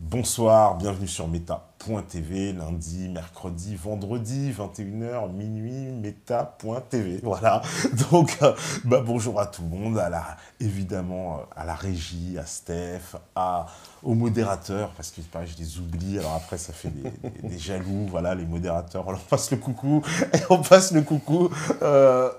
Bonsoir, bienvenue sur Meta.tv, lundi, mercredi, vendredi, 21h, minuit, Meta.tv. Voilà, donc bonjour à tout le monde, évidemment à la régie, à Steph, aux modérateurs, parce que pareil, je les oublie, alors après ça fait des jaloux, voilà, les modérateurs, on leur passe le coucou, et on passe le coucou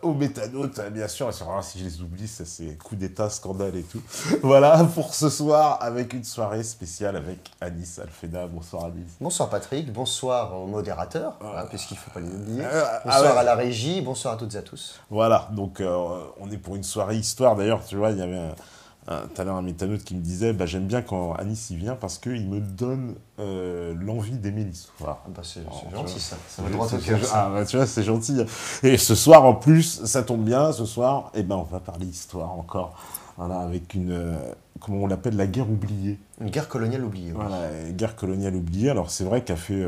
aux métanautes, bien sûr, et si je les oublie, ça c'est coup d'état, scandale et tout. Voilà, pour ce soir, avec une soirée spéciale avec Anis Alfeda. Bonsoir Anis. Bonsoir Patrick, bonsoir aux modérateurs, puisqu'il ne faut pas les oublier. Bonsoir à la régie, bonsoir à toutes et à tous. Voilà, donc on est pour une soirée histoire. D'ailleurs, tu vois, il y avait tout à l'heure un métanote qui me disait j'aime bien quand Anis y vient parce qu'il me donne l'envie d'aimer l'histoire. C'est gentil ça va droit au cœur. Tu vois, c'est gentil. Et ce soir, en plus, ça tombe bien, ce soir, on va parler histoire encore. Voilà, avec comment on l'appelle, la guerre oubliée. Une guerre coloniale oubliée. Oui. Voilà, une guerre coloniale oubliée. Alors c'est vrai qu'elle fait,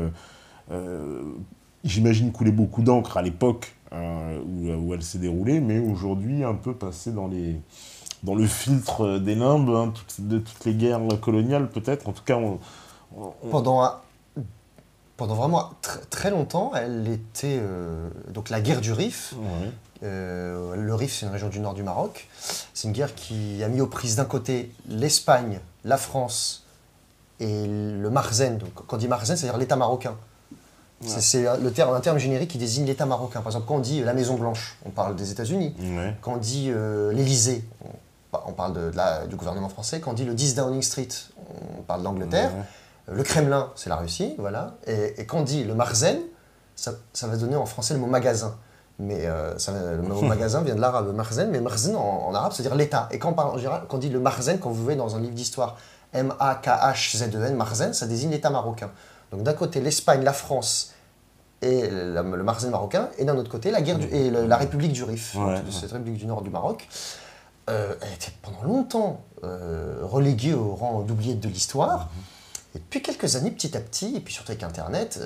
j'imagine, couler beaucoup d'encre à l'époque où elle s'est déroulée, mais aujourd'hui un peu passée dans le filtre des limbes, de toutes les guerres coloniales peut-être. En tout cas, Pendant vraiment très longtemps, elle était donc la guerre du Rif. Ouais. Le Rif, c'est une région du nord du Maroc. C'est une guerre qui a mis aux prises d'un côté l'Espagne, la France et le Makhzen. Donc, quand on dit Makhzen, c'est-à-dire l'État marocain. Ouais. C'est un terme générique qui désigne l'État marocain. Par exemple, quand on dit la Maison Blanche, on parle des États-Unis. Ouais. Quand on dit l'Élysée, on parle du gouvernement français. Quand on dit le 10 Downing Street, on parle de l'Angleterre. Ouais. Le Kremlin, c'est la Russie, voilà. Et quand on dit le Makhzen, ça va donner en français le mot magasin. Mais le mot magasin vient de l'arabe Makhzen, mais Makhzen en arabe, c'est-à-dire l'État. Et quand on dit le Makhzen, quand vous voyez dans un livre d'histoire M-A-K-H-Z-E-N, Makhzen, ça désigne l'État marocain. Donc d'un côté, l'Espagne, la France et le Makhzen marocain, et d'un autre côté, la République du Rif, cette République du nord du Maroc. Elle était pendant longtemps reléguée au rang d'oubliette de l'histoire. Et depuis quelques années, petit à petit, et puis surtout avec Internet,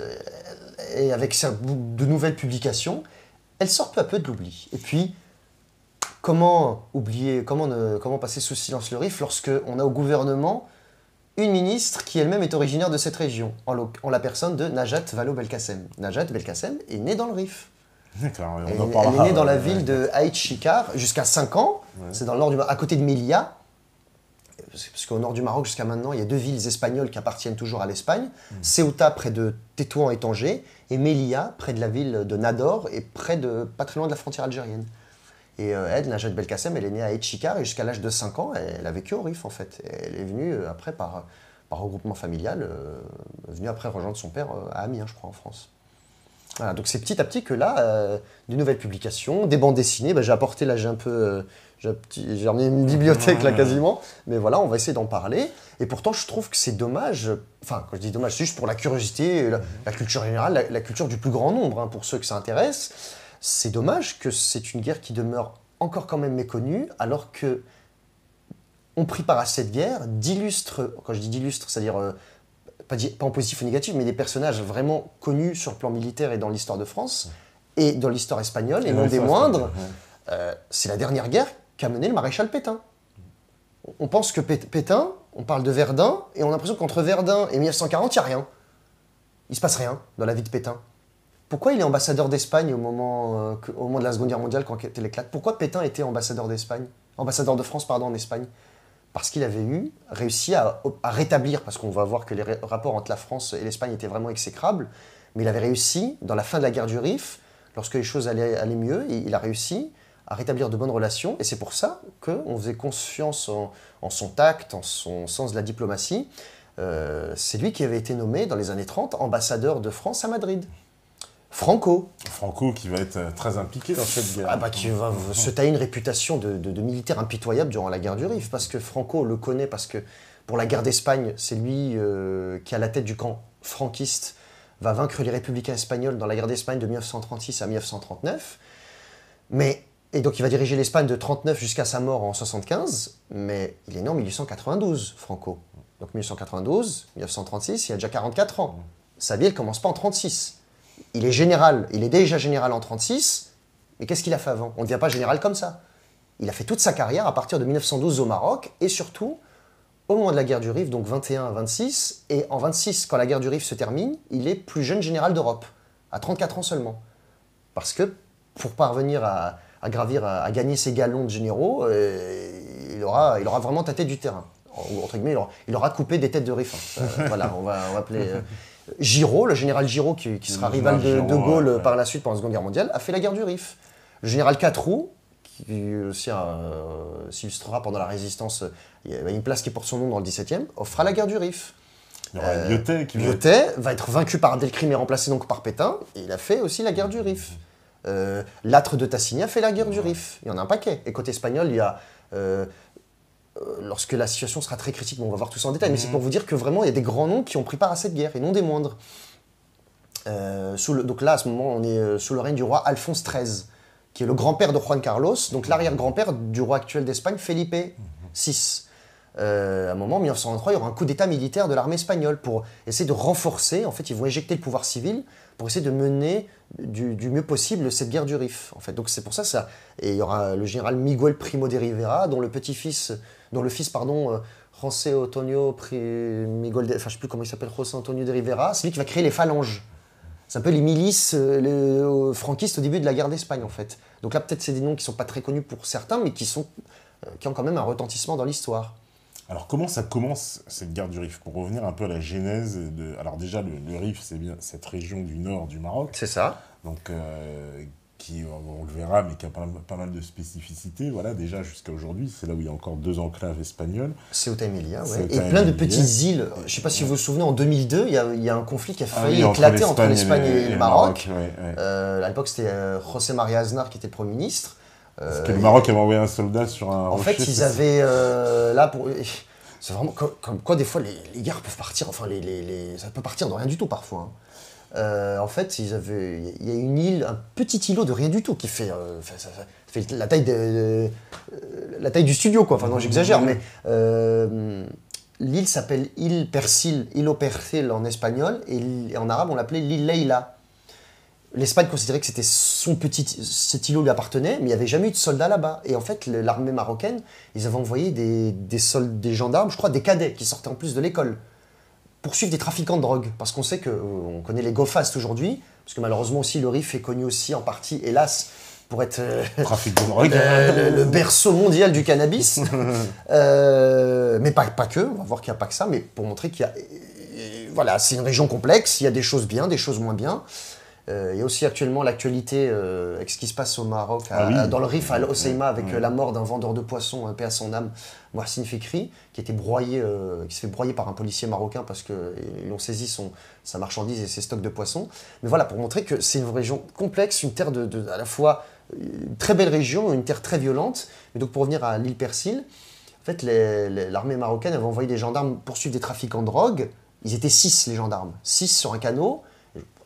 et avec de nouvelles publications, elle sort peu à peu de l'oubli. Et puis, comment passer sous silence le Rif lorsque on a au gouvernement une ministre qui elle-même est originaire de cette région, en la personne de Najat Vallaud-Belkacem. Najat Belkacem est née dans le Rif. D'accord, elle est née dans la ville de Aït Chikar jusqu'à 5 ans. Ouais. C'est dans le nord du Maroc, à côté de Melilla. Parce qu'au nord du Maroc, jusqu'à maintenant, il y a 2 villes espagnoles qui appartiennent toujours à l'Espagne. Ceuta, près de Tétouan et Tanger, et Melilla, près de la ville de Nador, et pas très loin de la frontière algérienne. Et elle, Najat Belkacem, elle est née à Etchikar, et jusqu'à l'âge de 5 ans, elle a vécu au Rif, en fait. Et elle est venue après, par regroupement familial, venue après rejoindre son père à Amiens, je crois, en France. Voilà, donc c'est petit à petit que là, de nouvelles publications, des bandes dessinées, j'ai apporté, là j'ai un peu... j'ai ramené une bibliothèque là quasiment, mais voilà, on va essayer d'en parler. Et pourtant, je trouve que c'est dommage, enfin, quand je dis dommage, c'est juste pour la curiosité, la culture générale, la culture du plus grand nombre, pour ceux que ça intéresse. C'est dommage que c'est une guerre qui demeure encore quand même méconnue, alors que on prit part à cette guerre d'illustres, quand je dis d'illustres, c'est-à-dire pas en positif ou négatif, mais des personnages vraiment connus sur le plan militaire et dans l'histoire de France, et dans l'histoire espagnole, et non des moindres. C'est la dernière guerre qu'a menée le maréchal Pétain. On pense que Pétain, on parle de Verdun, et on a l'impression qu'entre Verdun et 1940, il n'y a rien. Il ne se passe rien dans la vie de Pétain. Pourquoi il est ambassadeur d'Espagne au moment de la Seconde Guerre mondiale, quand elle éclate? Pourquoi Pétain était ambassadeur de France, en Espagne? Parce qu'il avait réussi à rétablir, parce qu'on va voir que les rapports entre la France et l'Espagne étaient vraiment exécrables, mais il avait réussi, dans la fin de la guerre du Rif, lorsque les choses allaient mieux, il a réussi à rétablir de bonnes relations, et c'est pour ça qu'on faisait confiance en son tact, en son sens de la diplomatie. C'est lui qui avait été nommé, dans les années 30, ambassadeur de France à Madrid. Franco qui va être très impliqué dans cette guerre. Qui va se tailler une réputation de militaire impitoyable durant la guerre du Rif, parce que Franco le connaît, parce que pour la guerre d'Espagne, c'est lui qui, à la tête du camp franquiste, va vaincre les républicains espagnols dans la guerre d'Espagne de 1936 à 1939. Et donc il va diriger l'Espagne de 1939 jusqu'à sa mort en 1975, mais il est né en 1892, Franco. Donc 1892, 1936, il a déjà 44 ans. Sa vie, elle ne commence pas en 1936. Il est général, il est déjà général en 1936, mais qu'est-ce qu'il a fait avant? On ne devient pas général comme ça. Il a fait toute sa carrière à partir de 1912 au Maroc, et surtout au moment de la guerre du Rif, donc 21 à 26, et en 26, quand la guerre du Rif se termine, il est plus jeune général d'Europe, à 34 ans seulement. Parce que pour parvenir à gravir, à gagner ses galons de généraux, il aura vraiment tâté du terrain. Ou, entre guillemets, il aura coupé des têtes de Rif. Voilà, on va appeler... Giraud, le général Giraud, qui sera rival de Gaulle par la suite pendant la Seconde Guerre mondiale, a fait la guerre du Rif. Le général Quatroux, qui aussi s'illustrera pendant la Résistance, il y a une place qui porte son nom dans le 17e, fera la guerre du Rif. Lyotet va être vaincu par Delcrim et remplacé donc par Pétain, et il a fait aussi la guerre du Rif. Lattre de Tassigny a fait la guerre du Rif. Il y en a un paquet. Et côté espagnol, il y a... lorsque la situation sera très critique, bon, on va voir tout ça en détail, mais c'est pour vous dire que vraiment, il y a des grands noms qui ont pris part à cette guerre, et non des moindres. Donc là, à ce moment, on est sous le règne du roi Alphonse XIII, qui est le grand-père de Juan Carlos, donc l'arrière-grand-père du roi actuel d'Espagne, Felipe VI. À un moment, en 1923, il y aura un coup d'état militaire de l'armée espagnole pour essayer de renforcer, en fait, ils vont éjecter le pouvoir civil pour essayer de mener du mieux possible cette guerre du Rif. En fait. Donc c'est pour ça. Et il y aura le général Miguel Primo de Rivera, dont le fils, José Antonio Miguel, enfin je sais plus comment il s'appelle, José Antonio de Rivera, c'est lui qui va créer les phalanges. C'est un peu les milices franquistes au début de la guerre d'Espagne, en fait. Donc là, peut-être c'est des noms qui ne sont pas très connus pour certains, mais qui ont quand même un retentissement dans l'histoire. Alors, comment ça commence, cette guerre du Rif? Pour revenir un peu à la genèse de... Alors déjà, le Rif, c'est bien cette région du nord du Maroc. C'est ça. Donc, qui, on le verra, mais qui a pas mal de spécificités. Voilà, déjà, jusqu'à aujourd'hui, c'est là où il y a encore 2 enclaves espagnoles. Ceuta et Melilla, ouais. Et plein de petites îles. Je ne sais pas si vous vous souvenez, en 2002, il y a un conflit qui a failli éclater entre l'Espagne et le Maroc. À l'époque, c'était José María Aznar qui était le Premier ministre. Parce que le Maroc avait envoyé un soldat sur un rocher. En fait, ils avaient... c'est vraiment comme quoi, des fois, les guerres peuvent partir... Enfin, ça peut partir de rien du tout, parfois. En fait, il y a une île, un petit îlot de rien du tout, qui fait... ça fait la taille du studio, quoi. Enfin, non, j'exagère, mais... l'île s'appelle île Persil, îlot Persil en espagnol, et en arabe, on l'appelait l'île Leila. L'Espagne considérait que cet îlot lui appartenait, mais il n'y avait jamais eu de soldats là-bas. Et en fait, l'armée marocaine, ils avaient envoyé des gendarmes, je crois, des cadets qui sortaient en plus de l'école, pour suivre des trafiquants de drogue. Parce qu'on sait on connaît les go-fast aujourd'hui, parce que malheureusement aussi, le Rif est connu aussi en partie, hélas, pour être trafic de drogue. Le berceau mondial du cannabis. Mais pas que, on va voir qu'il n'y a pas que ça, mais pour montrer qu'il y a... Voilà, c'est une région complexe, il y a des choses bien, des choses moins bien. Il y a aussi actuellement l'actualité avec ce qui se passe au Maroc, dans le Rif à Hoceima, avec la mort d'un vendeur de poissons, paix à son âme, Mohsin Fikri, qui se fait broyer par un policier marocain parce qu'ils ont saisi sa marchandise et ses stocks de poissons. Mais voilà, pour montrer que c'est une région complexe, une terre à la fois une très belle région, une terre très violente. Mais donc pour revenir à l'île Persil, en fait, l'armée marocaine avait envoyé des gendarmes poursuivre des trafiquants de drogue. Ils étaient 6, les gendarmes, 6 sur un canot.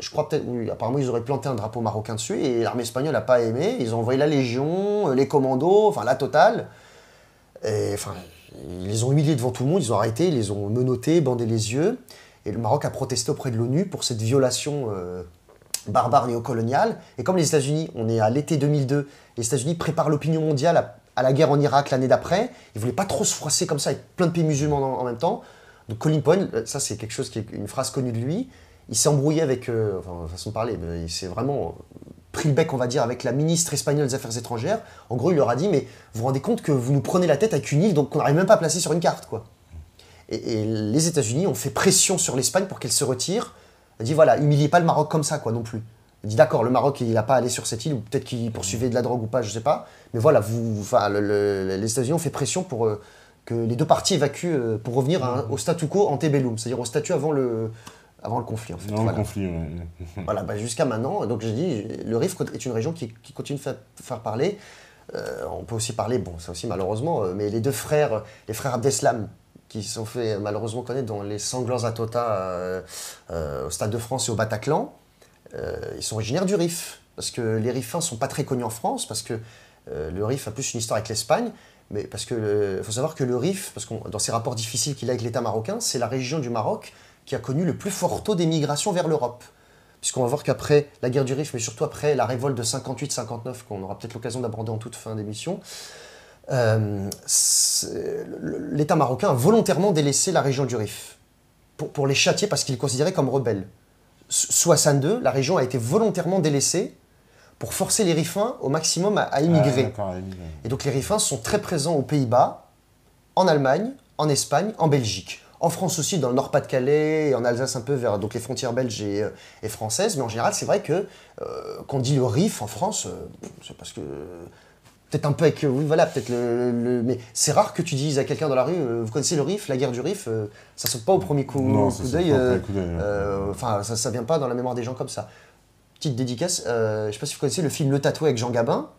Je crois apparemment ils auraient planté un drapeau marocain dessus et l'armée espagnole n'a pas aimé. Ils ont envoyé la Légion, les commandos, enfin la totale. Et enfin, ils les ont humiliés devant tout le monde, ils ont arrêté, ils les ont menottés, bandé les yeux. Et le Maroc a protesté auprès de l'ONU pour cette violation barbare néocoloniale. Et comme les États-Unis, on est à l'été 2002, les États-Unis préparent l'opinion mondiale à la guerre en Irak l'année d'après. Ils ne voulaient pas trop se froisser comme ça avec plein de pays musulmans en même temps. Donc Colin Powell, ça c'est quelque chose qui est une phrase connue de lui. Il s'est embrouillé avec, façon de parler, il s'est vraiment pris le bec, on va dire, avec la ministre espagnole des Affaires étrangères. En gros, il leur a dit, mais vous vous rendez compte que vous nous prenez la tête avec une île qu'on n'arrive même pas à placer sur une carte, quoi. Et les États-Unis ont fait pression sur l'Espagne pour qu'elle se retire. Il a dit, voilà, humiliez pas le Maroc comme ça, quoi, non plus. Il dit, d'accord, le Maroc, il n'a pas allé sur cette île, ou peut-être qu'il poursuivait de la drogue ou pas, je sais pas. Mais voilà, les États-Unis ont fait pression pour que les deux parties évacuent, pour revenir au statu quo antebellum, c'est-à-dire au statut avant le conflit, en fait. Avant le conflit, ouais. Voilà, jusqu'à maintenant. Donc, j'ai dit, le Rif est une région qui continue de faire parler. On peut aussi parler, bon, ça aussi malheureusement, mais les frères Abdeslam, qui se sont fait malheureusement connaître dans les sanglants attentats au Stade de France et au Bataclan, ils sont originaires du Rif. Parce que les Rifins ne sont pas très connus en France, parce que le Rif a plus une histoire avec l'Espagne. Mais parce que faut savoir que le Rif, parce que dans ses rapports difficiles qu'il a avec l'État marocain, c'est la région du Maroc qui a connu le plus fort taux d'émigration vers l'Europe. Puisqu'on va voir qu'après la guerre du Rif, mais surtout après la révolte de 58-59, qu'on aura peut-être l'occasion d'aborder en toute fin d'émission, l'État marocain a volontairement délaissé la région du Rif pour les châtier parce qu'ils les considéraient comme rebelles. Sous Hassan II, la région a été volontairement délaissée pour forcer les Rifins au maximum à immigrer. Et donc les Rifins sont très présents aux Pays-Bas, en Allemagne, en Espagne, en Belgique. En France aussi, dans le Nord-Pas-de-Calais, et en Alsace un peu vers donc les frontières belges et françaises. Mais en général, c'est vrai que quand on dit le Rif en France, c'est parce que... Peut-être un peu avec... oui, voilà, peut-être mais c'est rare que tu dises à quelqu'un dans la rue, vous connaissez le Rif, la guerre du Rif, ça saute pas au premier coup d'œil. Enfin, ça vient pas dans la mémoire des gens comme ça. Petite dédicace, je sais pas si vous connaissez le film Le Tatoué avec Jean Gabin.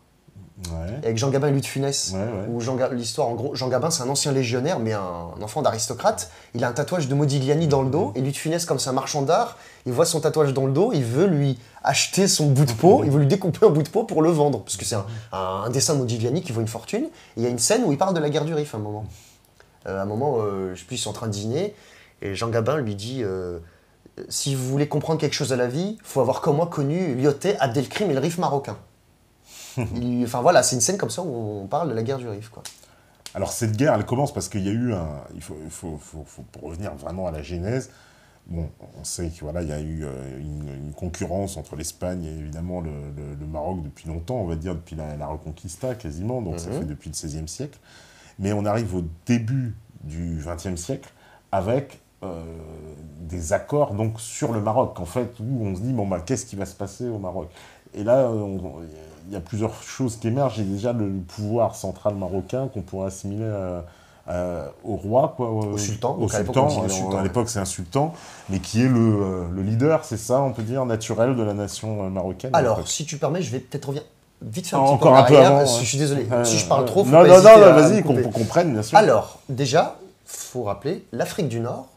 Ouais. Avec Jean Gabin et Louis de Funès, ouais. où l'histoire, en gros, Jean Gabin, c'est un ancien légionnaire, mais un enfant d'aristocrate. Il a un tatouage de Modigliani dans le dos, et Louis de Funès, comme c'est un marchand d'art, il voit son tatouage dans le dos, il veut lui acheter son bout de peau, il veut lui découper un bout de peau pour le vendre, parce que c'est un dessin de Modigliani qui vaut une fortune. Et il y a une scène où il parle de la guerre du Rif, à un moment. Je sais plus, ils sont en train de dîner, et Jean Gabin lui dit si vous voulez comprendre quelque chose à la vie, il faut avoir comme moi connu Lyotet, Abdelkrim et le Rif marocain. Enfin voilà, c'est une scène comme ça où on parle de la guerre du Rif, quoi. Alors cette guerre, elle commence parce qu'il y a eu pour revenir vraiment à la genèse, bon, on sait qu'il voilà, y a eu une concurrence entre l'Espagne et évidemment le Maroc depuis longtemps, on va dire depuis la Reconquista quasiment, donc ça fait depuis le XVIe siècle. Mais on arrive au début du XXe siècle avec des accords donc, sur le Maroc, en fait, où on se dit, bon, bah, qu'est-ce qui va se passer au Maroc? Et là, il y a plusieurs choses qui émergent. Il y a déjà le pouvoir central marocain qu'on pourrait assimiler au roi, quoi, au sultan. Au sultan. À l'époque, c'est un sultan, mais qui est le leader, c'est ça, on peut dire, naturel de la nation marocaine. Alors, si tu permets, je vais peut-être revenir vite faire encore un peu avant. Je suis désolé. Si je parle trop, faut non, pas hésiter à vas-y, couper. qu'on comprenne, bien sûr. Alors, déjà, faut rappeler, l'Afrique du Nord,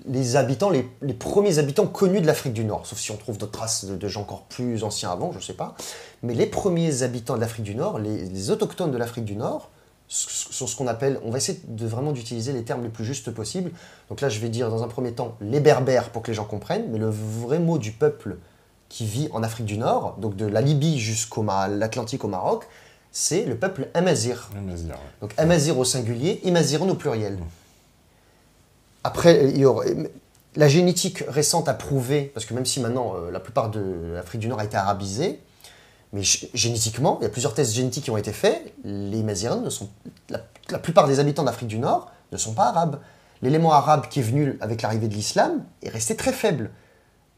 les habitants, les premiers habitants connus de l'Afrique du Nord, sauf si on trouve d'autres traces de gens encore plus anciens avant, je ne sais pas, mais les premiers habitants de l'Afrique du Nord, les autochtones de l'Afrique du Nord, sont ce qu'on appelle, on va essayer vraiment d'utiliser les termes les plus justes possibles. Donc là, je vais dire dans un premier temps les Berbères pour que les gens comprennent, mais le vrai mot du peuple qui vit en Afrique du Nord, donc de la Libye jusqu'à l'Atlantique au Maroc, c'est le peuple Amazigh. Ouais. Donc Amazigh au singulier, Imaziren au pluriel. Après, la génétique récente a prouvé, parce que même si maintenant la plupart de l'Afrique du Nord a été arabisée, mais génétiquement, il y a plusieurs tests génétiques qui ont été faits, les Maziren la plupart des habitants d'Afrique du Nord ne sont pas arabes. L'élément arabe qui est venu avec l'arrivée de l'islam est resté très faible.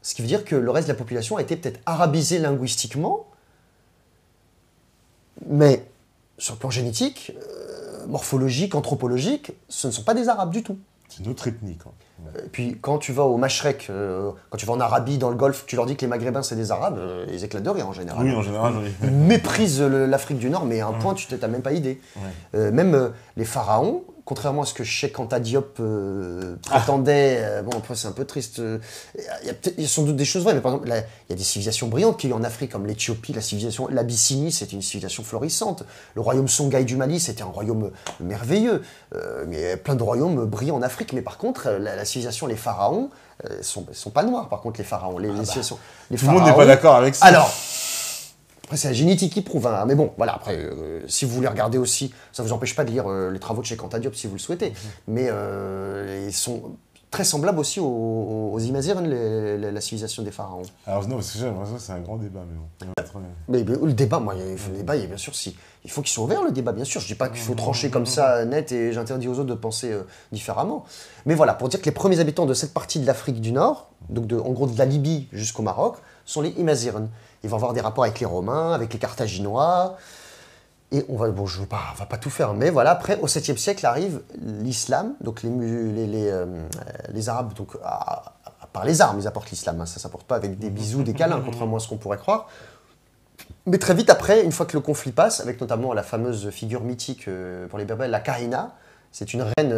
Ce qui veut dire que le reste de la population a été peut-être arabisé linguistiquement, mais sur le plan génétique, morphologique, anthropologique, ce ne sont pas des arabes du tout. C'est une autre ethnie, quoi. Et puis quand tu vas au Mashrek, quand tu vas en Arabie, dans le Golfe, tu leur dis que les Maghrébins c'est des Arabes, ils éclatent de rire en général. Oui, en général, oui. Ils méprisent l'Afrique du Nord, mais à un point tu n'as même pas idée. Ouais. Même les pharaons, contrairement à ce que Cheikh Anta Diop prétendait, bon après c'est un peu triste, il y a sans doute des choses vraies, mais par exemple, il y a des civilisations brillantes qu'il y a eu en Afrique, comme l'Éthiopie, l'Abyssinie, c'était une civilisation florissante. Le royaume Songhai du Mali, c'était un royaume merveilleux. Mais il y a plein de royaumes brillants en Afrique, mais par contre, la civilisation, les pharaons, sont pas noirs, par contre, les pharaons. Les Tout le monde n'est pas d'accord avec ça. Alors, après, c'est la génétique qui prouve, hein. Mais bon, voilà, après, si vous voulez regarder aussi, ça ne vous empêche pas de lire les travaux de Cheikh Anta Diop si vous le souhaitez, mais ils sont très semblables aussi aux Imaziren, la civilisation des pharaons. Alors non, parce que c'est un grand débat, mais bon. Mais le débat, moi, le débat, bien sûr, il faut qu'il soit ouvert, le débat, bien sûr. Je ne dis pas qu'il faut trancher comme ça, net, et j'interdis aux autres de penser différemment. Mais voilà, pour dire que les premiers habitants de cette partie de l'Afrique du Nord, donc en gros de la Libye jusqu'au Maroc, sont les Imaziren. Ils vont avoir des rapports avec les Romains, avec les Carthaginois. Et on va, bon, on va pas tout faire, mais voilà, après, au 7e siècle arrive l'islam, donc les Arabes, donc, par les armes, ils apportent l'islam, hein, ça ne s'apporte pas avec des bisous, des câlins, contrairement à ce qu'on pourrait croire. Mais très vite après, une fois que le conflit passe, avec notamment la fameuse figure mythique pour les Berbères, la Kahina, c'est une reine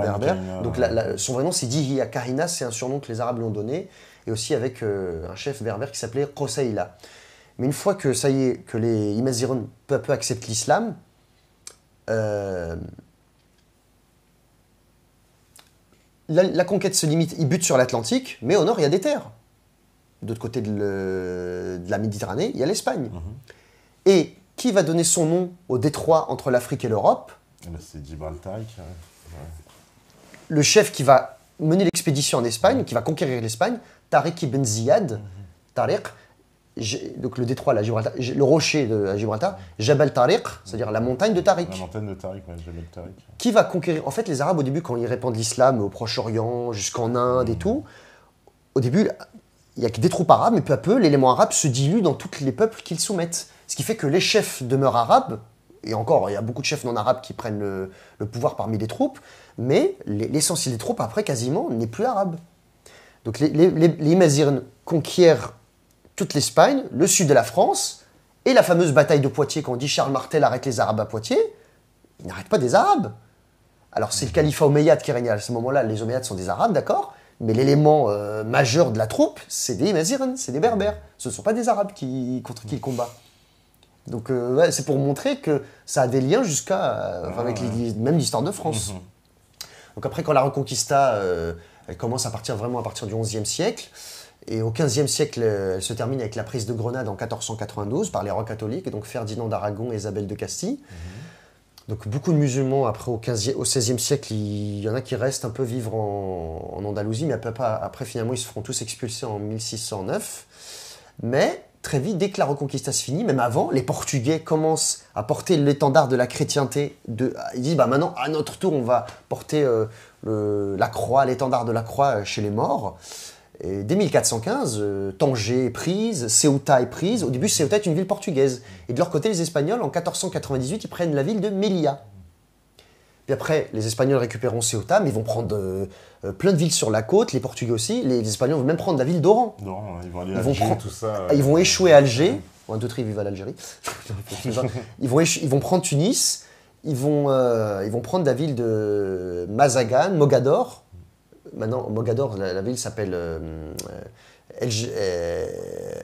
berbère, donc son vrai nom c'est Dihya. Kahina, c'est un surnom que les Arabes lui ont donné, et aussi avec un chef berbère qui s'appelait Qusayla. Mais une fois que ça y est, que les Imaziren peu à peu acceptent l'islam, la conquête se limite, ils butent sur l'Atlantique, mais au nord il y a des terres. De l'autre côté de la Méditerranée, il y a l'Espagne. Et Qui va donner son nom au détroit entre l'Afrique et l'Europe? C'est Gibraltar. Ouais. Le chef qui va mener l'expédition en Espagne, qui va conquérir l'Espagne, Tariq ibn Ziyad. Tariq, donc le détroit, là, Gibraltar, le rocher de Gibraltar, Jabal Tariq, c'est-à-dire la montagne de Tariq. La montagne de Tariq, ouais, Jabal Tariq. Qui va conquérir. En fait, les Arabes, au début, quand ils répandent l'islam au Proche-Orient, jusqu'en Inde et tout, au début, il n'y a que des troupes arabes, mais peu à peu, l'élément arabe se dilue dans tous les peuples qu'ils soumettent. Ce qui fait que les chefs demeurent arabes, et encore, il y a beaucoup de chefs non arabes qui prennent le pouvoir parmi les troupes, mais l'essentiel des troupes, après, quasiment, n'est plus arabe. Donc les Maziren conquièrent toute l'Espagne, le sud de la France, et la fameuse bataille de Poitiers, quand on dit Charles Martel arrête les Arabes à Poitiers, il n'arrête pas des Arabes. Alors c'est le califat omeyyade qui règne à ce moment-là, les Omeyyades sont des Arabes, d'accord, mais l'élément majeur de la troupe, c'est des Maziren, c'est des Berbères. Ce ne sont pas des Arabes contre qui il combat. Donc ouais, c'est pour montrer que ça a des liens jusqu'à avec même l'histoire de France. Donc après, quand la Reconquista, elle commence vraiment à partir du XIe siècle, et au XVe siècle, elle se termine avec la prise de Grenade en 1492 par les rois catholiques, et donc Ferdinand d'Aragon et Isabelle de Castille. Donc beaucoup de musulmans, après au XVIe siècle, il y en a qui restent un peu vivre en Andalousie, mais après finalement ils se feront tous expulser en 1609. Mais très vite, dès que la Reconquista se finit, même avant, les Portugais commencent à porter l'étendard de la chrétienté. Ils disent, maintenant, à notre tour, on va porter la croix, l'étendard de la croix chez les morts. Et dès 1415, Tanger est prise, Ceuta est prise. Au début, Ceuta est une ville portugaise. Et de leur côté, les Espagnols, en 1498, ils prennent la ville de Melilla. Puis après, les Espagnols récupéreront Ceuta, mais ils vont prendre plein de villes sur la côte, les Portugais aussi. Les Espagnols vont même prendre la ville d'Oran. Ils vont aller à Alger, tout ça. Ils vont échouer à Alger. Un, deux, tri, vive à l'Algérie. Ils vont prendre Tunis. Ils vont prendre la ville de Mazagan, Mogador. Maintenant, Mogador, la ville s'appelle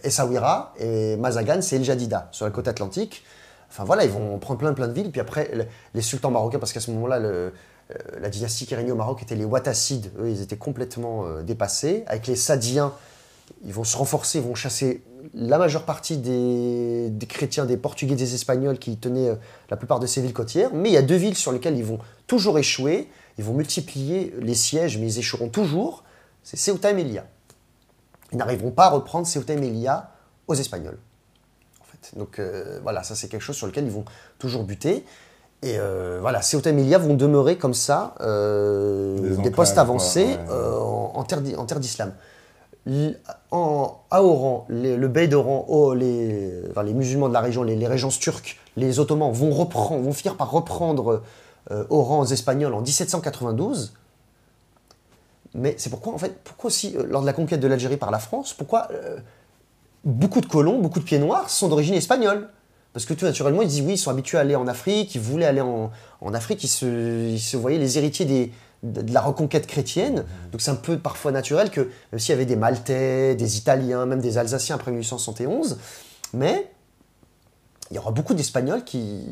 Essaouira. Et Mazagan, c'est El Jadida, sur la côte atlantique. Enfin voilà, ils vont prendre plein de villes. Puis après, les sultans marocains, parce qu'à ce moment-là, la dynastie qui régnait au Maroc était les Ouattacides. Eux, ils étaient complètement dépassés. Avec les Sadiens, ils vont se renforcer, ils vont chasser la majeure partie des chrétiens, des Portugais, des Espagnols qui tenaient la plupart de ces villes côtières. Mais il y a deux villes sur lesquelles ils vont toujours échouer. Ils vont multiplier les sièges, mais ils échoueront toujours. C'est Ceuta et Melilla. Ils n'arriveront pas à reprendre Ceuta et Melilla aux Espagnols. Donc voilà, ça c'est quelque chose sur lequel ils vont toujours buter. Et voilà, Ceuta et Melilla vont demeurer comme ça, des postes avancés en terre d'islam. À Oran, le bey d'Oran, les musulmans de la région, les régences turques, les Ottomans vont finir par reprendre Oran aux Espagnols en 1792. Mais c'est pourquoi aussi, lors de la conquête de l'Algérie par la France, pourquoi beaucoup de colons, beaucoup de pieds noirs sont d'origine espagnole. Parce que tout naturellement, ils disent oui, ils sont habitués à aller en Afrique, ils voulaient aller en Afrique, ils se voyaient les héritiers de la reconquête chrétienne. Donc c'est un peu parfois naturel que, même s'il y avait des Maltais, des Italiens, même des Alsaciens après 1871, mais il y aura beaucoup d'Espagnols qui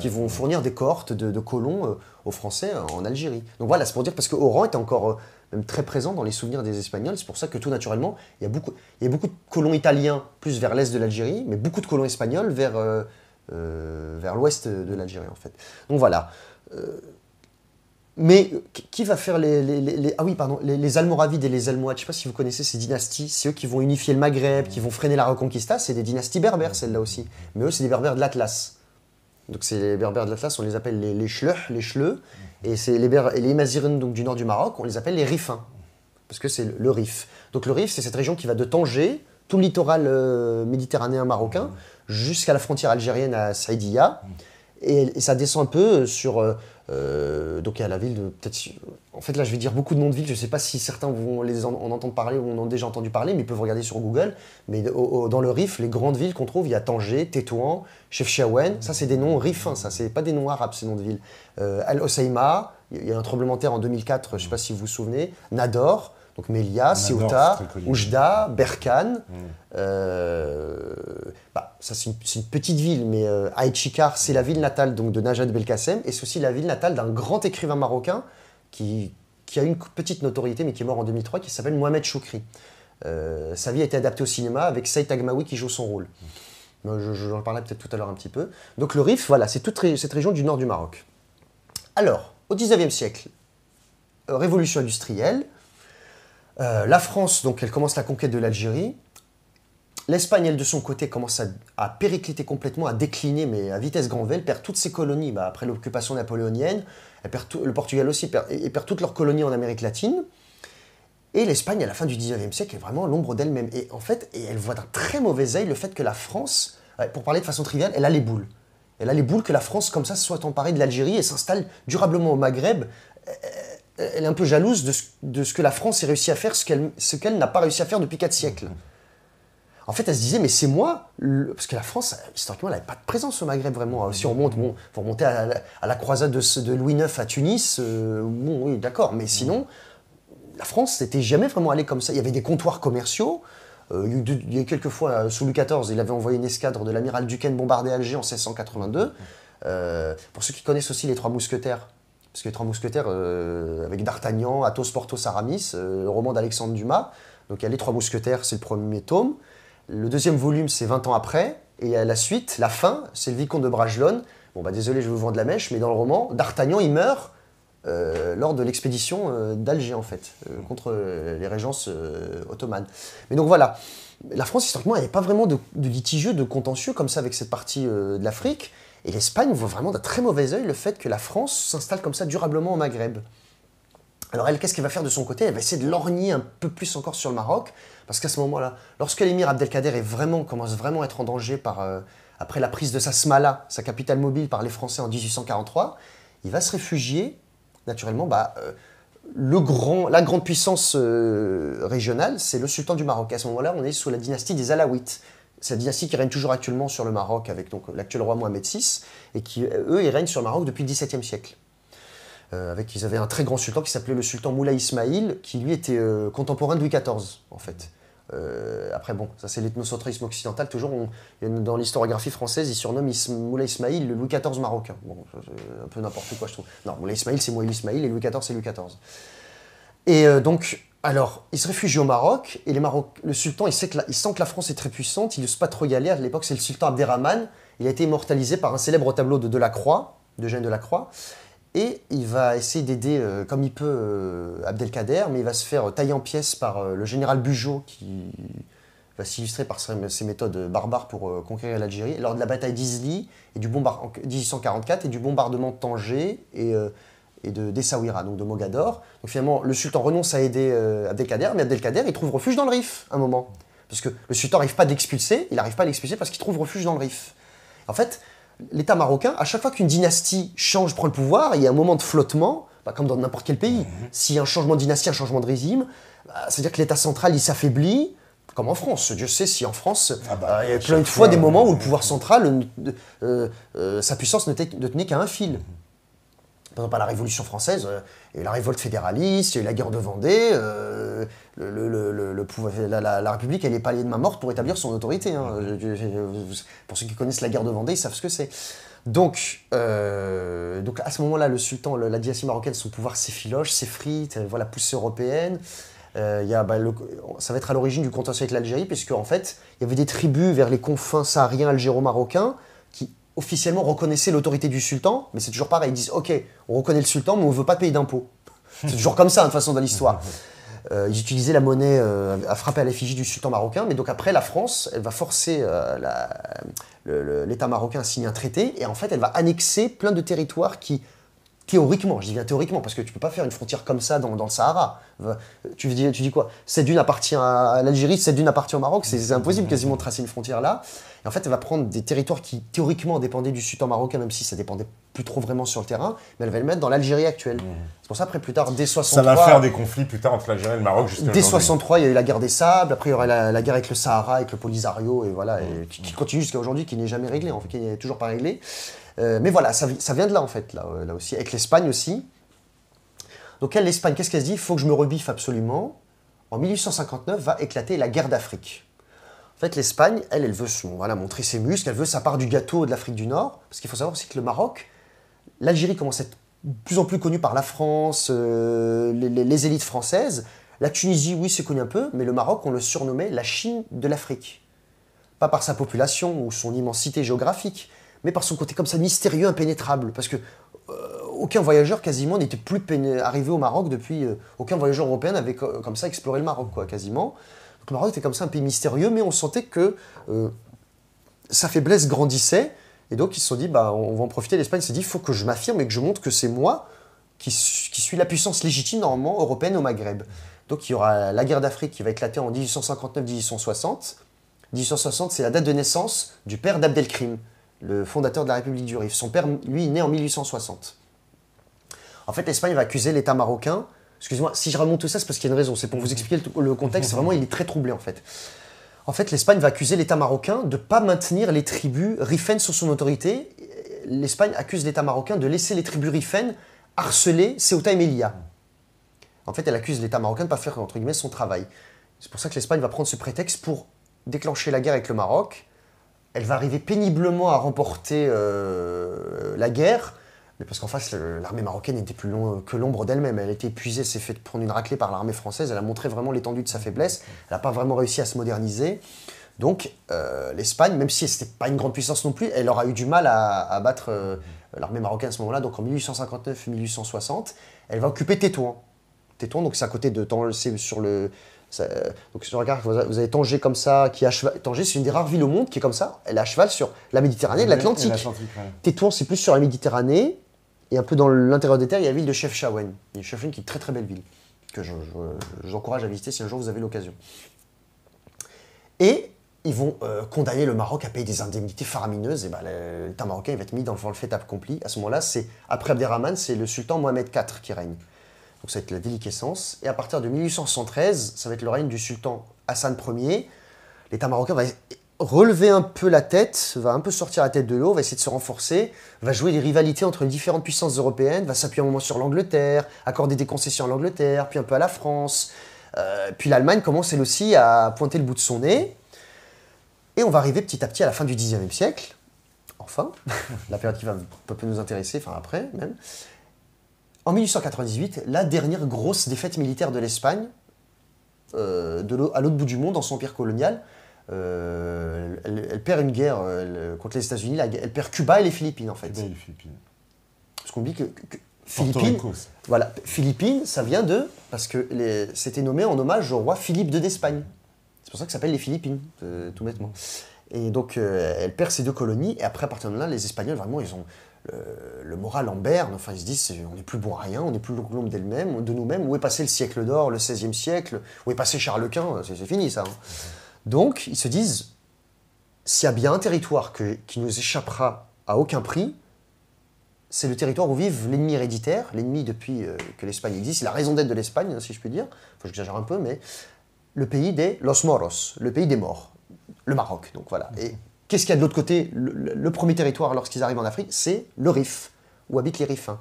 vont fournir des cohortes de colons aux Français en Algérie. Donc voilà, c'est pour dire, parce que Oran était encore même très présent dans les souvenirs des Espagnols. C'est pour ça que tout naturellement, il y a beaucoup de colons italiens plus vers l'est de l'Algérie, mais beaucoup de colons espagnols vers l'ouest de l'Algérie, en fait. Donc voilà. Mais qui va faire les Almoravides et les Almohades? Je ne sais pas si vous connaissez ces dynasties. C'est eux qui vont unifier le Maghreb, qui vont freiner la Reconquista. C'est des dynasties berbères, celles-là aussi. Mais eux, c'est des berbères de l'Atlas. Donc c'est les berbères de l'Atlas, on les appelle les Chleuh, les Chleux. Et les Maziren, donc du nord du Maroc, on les appelle les Rifins. Parce que c'est le Rif. Donc le Rif, c'est cette région qui va de Tanger, tout le littoral méditerranéen marocain, jusqu'à la frontière algérienne à Saïdia. Et ça descend un peu sur... donc il y a la ville de... En fait, là, je vais dire beaucoup de noms de villes. Je ne sais pas si certains vont en entendre parler ou en ont déjà entendu parler, mais ils peuvent regarder sur Google. Mais dans le Rif, les grandes villes qu'on trouve, il y a Tanger, Tétouan, Chefchaouen. Ça, c'est des noms rifins. Ça, c'est pas des noms arabes, ces noms de villes. Al-Hoceima, il y a un tremblement de terre en 2004, je ne sais pas si vous vous souvenez. Nador, donc Melilla, Ceuta, Oujda, Berkane. Ça, c'est une petite ville, mais Aït Chikar, c'est la ville natale donc, de Najat Belkacem, et c'est aussi la ville natale d'un grand écrivain marocain qui a une petite notoriété, mais qui est mort en 2003, qui s'appelle Mohamed Choukri. Sa vie a été adaptée au cinéma avec Saïd Tagmaoui qui joue son rôle. J'en parlerai peut-être tout à l'heure un petit peu. Donc le Rif, voilà, c'est toute cette région du nord du Maroc. Alors, au 19e siècle, révolution industrielle, la France, donc, elle commence la conquête de l'Algérie. L'Espagne, elle, de son côté, commence à péricliter complètement, à décliner, mais à vitesse grand V. Elle perd toutes ses colonies après l'occupation napoléonienne. Le Portugal aussi perd toutes leurs colonies en Amérique latine. Et l'Espagne, à la fin du 19e siècle, est vraiment l'ombre d'elle-même. Et en fait, elle voit d'un très mauvais œil le fait que la France, pour parler de façon triviale, elle a les boules. Elle a les boules que la France, comme ça, soit emparée de l'Algérie et s'installe durablement au Maghreb. Elle est un peu jalouse de ce que la France ait réussi à faire, ce qu'elle n'a pas réussi à faire depuis 4 siècles. En fait, elle se disait, mais c'est moi, parce que la France, historiquement, elle n'avait pas de présence au Maghreb, vraiment. Si on remonte, bon, faut remonter à la croisade de Louis IX à Tunis, bon, oui, d'accord, mais sinon, la France n'était jamais vraiment allée comme ça. Il y avait des comptoirs commerciaux. Il y a eu quelques fois, sous Louis XIV, il avait envoyé une escadre de l'amiral Duquesne bombarder Alger en 1682. Pour ceux qui connaissent aussi les Trois Mousquetaires, parce que les Trois Mousquetaires, avec D'Artagnan, Athos, Porthos, Aramis, le roman d'Alexandre Dumas. Donc il y a les Trois Mousquetaires, c'est le premier tome. Le deuxième volume, c'est 20 ans après. Et à la suite, la fin, c'est le Vicomte de Bragelonne. Bon, bah désolé, je vais vous vendre la mèche, mais dans le roman, D'Artagnan, il meurt lors de l'expédition d'Alger, en fait, contre les régences ottomanes. Mais donc voilà, la France, historiquement, elle n'avait pas vraiment de litigieux, de contentieux comme ça avec cette partie de l'Afrique. Et l'Espagne voit vraiment d'un très mauvais œil le fait que la France s'installe comme ça durablement au Maghreb. Alors elle, qu'est-ce qu'elle va faire de son côté? Elle va essayer de lorgner un peu plus encore sur le Maroc, parce qu'à ce moment-là, lorsque l'émir Abdelkader commence vraiment à être en danger après la prise de Sasmala, sa capitale mobile, par les Français en 1843, il va se réfugier, naturellement, la grande puissance régionale, c'est le sultan du Maroc. À ce moment-là, on est sous la dynastie des Alaouites. C'est la dynastie qui règne toujours actuellement sur le Maroc avec l'actuel roi Mohamed VI, et qui, eux, ils règnent sur le Maroc depuis le XVIIe siècle. Ils avaient un très grand sultan qui s'appelait le sultan Moulay Ismaïl, qui lui était contemporain de Louis XIV, en fait. Après, bon, ça c'est l'ethnocentrisme occidental. Toujours, dans l'historiographie française, ils surnomment Moulay Ismaïl le Louis XIV marocain. Bon, c'est un peu n'importe quoi, je trouve. Non, Moulay Ismaïl, c'est Moulay Ismaïl, et Louis XIV, c'est Louis XIV. Et donc, alors, il se réfugie au Maroc, et le sultan, il sent que la France est très puissante, il n'ose pas trop y aller. À l'époque, c'est le sultan Abderrahmane. Il a été immortalisé par un célèbre tableau de Delacroix, d'Eugène Delacroix. Et il va essayer d'aider comme il peut Abdelkader, mais il va se faire tailler en pièces par le général Bugeaud, qui va s'illustrer par ses méthodes barbares pour conquérir l'Algérie. Lors de la bataille d'Izli en 1844 et du bombardement de Tanger et d'Essaouira, donc de Mogador. Donc finalement, le sultan renonce à aider Abdelkader, mais Abdelkader, il trouve refuge dans le Rif, un moment. Parce que le sultan n'arrive pas à l'expulser, parce qu'il trouve refuge dans le Rif. En fait, l'État marocain, à chaque fois qu'une dynastie prend le pouvoir, il y a un moment de flottement, comme dans n'importe quel pays. S'il y a un changement de dynastie, un changement de régime, c'est-à-dire que l'État central, il s'affaiblit, comme en France. Dieu sait si en France, il y a plein de fois des moments où le pouvoir central, sa puissance ne tenait qu'à un fil. Par exemple, à la Révolution française, il y a eu la révolte fédéraliste, il y a eu la guerre de Vendée, la République, elle n'est pas liée de main morte pour établir son autorité. Hein. Pour ceux qui connaissent la guerre de Vendée, ils savent ce que c'est. Donc à ce moment-là, le sultan, la dynastie marocaine, son pouvoir s'effiloche, s'effrite, elle voit la poussée européenne. Ça va être à l'origine du contentieux avec l'Algérie, puisque en fait, il y avait des tribus vers les confins sahariens algéro-marocains qui officiellement reconnaissaient l'autorité du sultan, mais c'est toujours pareil, ils disent « Ok, on reconnaît le sultan, mais on ne veut pas payer d'impôts. » C'est toujours comme ça, de toute façon, dans l'histoire. Ils utilisaient la monnaie à frapper à l'effigie du sultan marocain, mais donc après, la France, elle va forcer l'État marocain à signer un traité, et en fait, elle va annexer plein de territoires qui, théoriquement, je dis bien théoriquement, parce que tu ne peux pas faire une frontière comme ça dans le Sahara. Tu dis quoi? Cette dune appartient à l'Algérie, cette dune appartient au Maroc, c'est impossible quasiment de tracer une frontière là. Et en fait, elle va prendre des territoires qui, théoriquement, dépendaient du sultan marocain, même si ça dépendait plus trop vraiment sur le terrain, mais elle va le mettre dans l'Algérie actuelle. C'est pour ça, après, plus tard, dès 63... Ça va faire des conflits plus tard entre l'Algérie et le Maroc, jusqu'à Dès 63, il y a eu la guerre des Sables, après il y aura la guerre avec le Sahara, avec le Polisario, et voilà, et qui continue jusqu'à aujourd'hui, qui n'est jamais réglée, en fait, qui n'est toujours pas réglée. Mais voilà, ça vient de là, en fait, là aussi, avec l'Espagne aussi. Donc l'Espagne, qu'est-ce qu'elle se dit? Il faut que je me rebiffe absolument. En 1859 va éclater la guerre d'Afrique. En fait, l'Espagne, elle veut montrer ses muscles, elle veut sa part du gâteau de l'Afrique du Nord, parce qu'il faut savoir aussi que le Maroc, l'Algérie commence à être de plus en plus connue par la France, les élites françaises. La Tunisie, oui, c'est connu un peu, mais le Maroc, on le surnommait la Chine de l'Afrique. Pas par sa population ou son immensité géographique, mais par son côté comme ça mystérieux, impénétrable. Parce que aucun voyageur quasiment n'était plus arrivé au Maroc depuis... aucun voyageur européen n'avait comme ça exploré le Maroc, quoi, quasiment. Donc, le Maroc était comme ça un pays mystérieux, mais on sentait que sa faiblesse grandissait. Et donc ils se sont dit, bah, on va en profiter. L'Espagne s'est dit, il faut que je m'affirme et que je montre que c'est moi qui suis la puissance légitime normalement européenne au Maghreb. Donc il y aura la guerre d'Afrique qui va éclater en 1859-1860. 1860, c'est la date de naissance du père d'Abdelkrim, le fondateur de la République du Rif. Son père, lui, est né en 1860. En fait, l'Espagne va accuser l'État marocain. Excusez-moi, si je remonte tout ça, c'est parce qu'il y a une raison. C'est pour vous expliquer le contexte. Vraiment, il est très troublé, en fait. En fait, l'Espagne va accuser l'État marocain de ne pas maintenir les tribus rifènes sous son autorité. L'Espagne accuse l'État marocain de laisser les tribus rifènes harceler Ceuta et Melilla. En fait, elle accuse l'État marocain de ne pas faire, entre guillemets, son travail. C'est pour ça que l'Espagne va prendre ce prétexte pour déclencher la guerre avec le Maroc. Elle va arriver péniblement à remporter la guerre, mais parce qu'en face, l'armée marocaine n'était plus que l'ombre d'elle-même. Elle était épuisée, elle s'est fait prendre une raclée par l'armée française, elle a montré vraiment l'étendue de sa faiblesse, elle n'a pas vraiment réussi à se moderniser. Donc l'Espagne, même si ce n'était pas une grande puissance non plus, elle aura eu du mal à battre l'armée marocaine à ce moment-là. Donc en 1859-1860, elle va occuper Tétouan. Tétouan, donc c'est à côté de Tanger, c'est sur le... donc si on regarde, vous avez Tanger comme ça, qui est à cheval. Tanger, c'est une des rares villes au monde qui est comme ça. Elle est à cheval sur la Méditerranée et l'Atlantique. Tétouan, c'est plus sur la Méditerranée. Et un peu dans l'intérieur des terres, il y a la ville de Chefchaouen. Il y a Chefchaouen qui est une très très belle ville, que je vous encourage à visiter si un jour vous avez l'occasion. Et ils vont condamner le Maroc à payer des indemnités faramineuses. Et ben, l'État marocain il va être mis dans le fait accompli. À ce moment-là, après Abderrahmane, c'est le sultan Mohamed IV qui règne. Donc ça va être la déliquescence. Et à partir de 1873, ça va être le règne du sultan Hassan Ier. L'État marocain va relever un peu la tête, va un peu sortir la tête de l'eau, va essayer de se renforcer, va jouer des rivalités entre les différentes puissances européennes, va s'appuyer un moment sur l'Angleterre, accorder des concessions à l'Angleterre, puis un peu à la France. Puis l'Allemagne commence elle aussi à pointer le bout de son nez. Et on va arriver petit à petit à la fin du XIXe siècle. Enfin, la période qui va peut nous intéresser, enfin après même. En 1898, la dernière grosse défaite militaire de l'Espagne, à l'autre bout du monde, dans son empire colonial. Elle perd une guerre contre les États-Unis, elle perd Cuba et les Philippines en fait. Cuba et les Philippines. Parce qu'on dit que Philippines, voilà, Philippines, ça vient parce que c'était nommé en hommage au roi Philippe II d'Espagne. C'est pour ça que ça s'appelle les Philippines, tout bêtement. Et donc elle perd ces deux colonies et après à partir de là, les Espagnols vraiment ils ont le moral en berne, enfin ils se disent on n'est plus bon à rien, on n'est plus l'ombre de nous-mêmes, où est passé le siècle d'or, le XVIe siècle, où est passé Charles Quint, c'est fini ça. Hein. Donc ils se disent, s'il y a bien un territoire qui nous échappera à aucun prix, c'est le territoire où vive l'ennemi héréditaire, l'ennemi depuis que l'Espagne existe, c'est la raison d'être de l'Espagne, si je puis dire, enfin j'exagère un peu, mais le pays des Los Moros, le pays des morts, le Maroc, donc voilà. Et qu'est-ce qu'il y a de l'autre côté? Le premier territoire, lorsqu'ils arrivent en Afrique, c'est le Rif, où habitent les Rifins,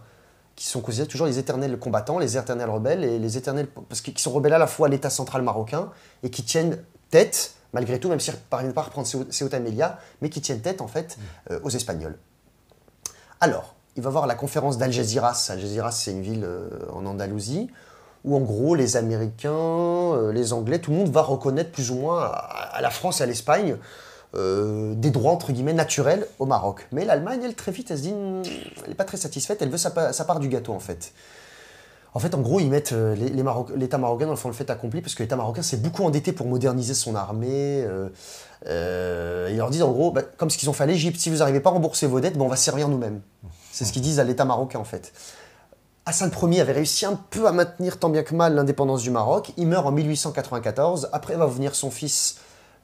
qui sont considérés toujours les éternels combattants, les éternels rebelles, et les éternels, parce qu'ils sont rebelles à la fois à l'État central marocain, et qui tiennent tête, malgré tout, même s'ils ne parviennent pas à reprendre Ceuta et Melilla, mais qui tiennent tête, en fait, aux Espagnols. Alors, il va y avoir la conférence d'Algeciras. Algeciras, c'est une ville en Andalousie, où en gros, les Américains, les Anglais, tout le monde va reconnaître plus ou moins à la France et à l'Espagne des droits, entre guillemets, naturels au Maroc. Mais l'Allemagne, elle, très vite, elle se dit, elle n'est pas très satisfaite, elle veut sa part du gâteau, en fait. En fait, en gros, ils mettent l'État marocain dans le fait accompli, parce que l'État marocain s'est beaucoup endetté pour moderniser son armée. Ils leur disent, en gros, comme ce qu'ils ont fait à l'Égypte, si vous n'arrivez pas à rembourser vos dettes, on va servir nous-mêmes. C'est ce qu'ils disent à l'État marocain, en fait. Hassan Ier avait réussi un peu à maintenir tant bien que mal l'indépendance du Maroc. Il meurt en 1894. Après va venir son fils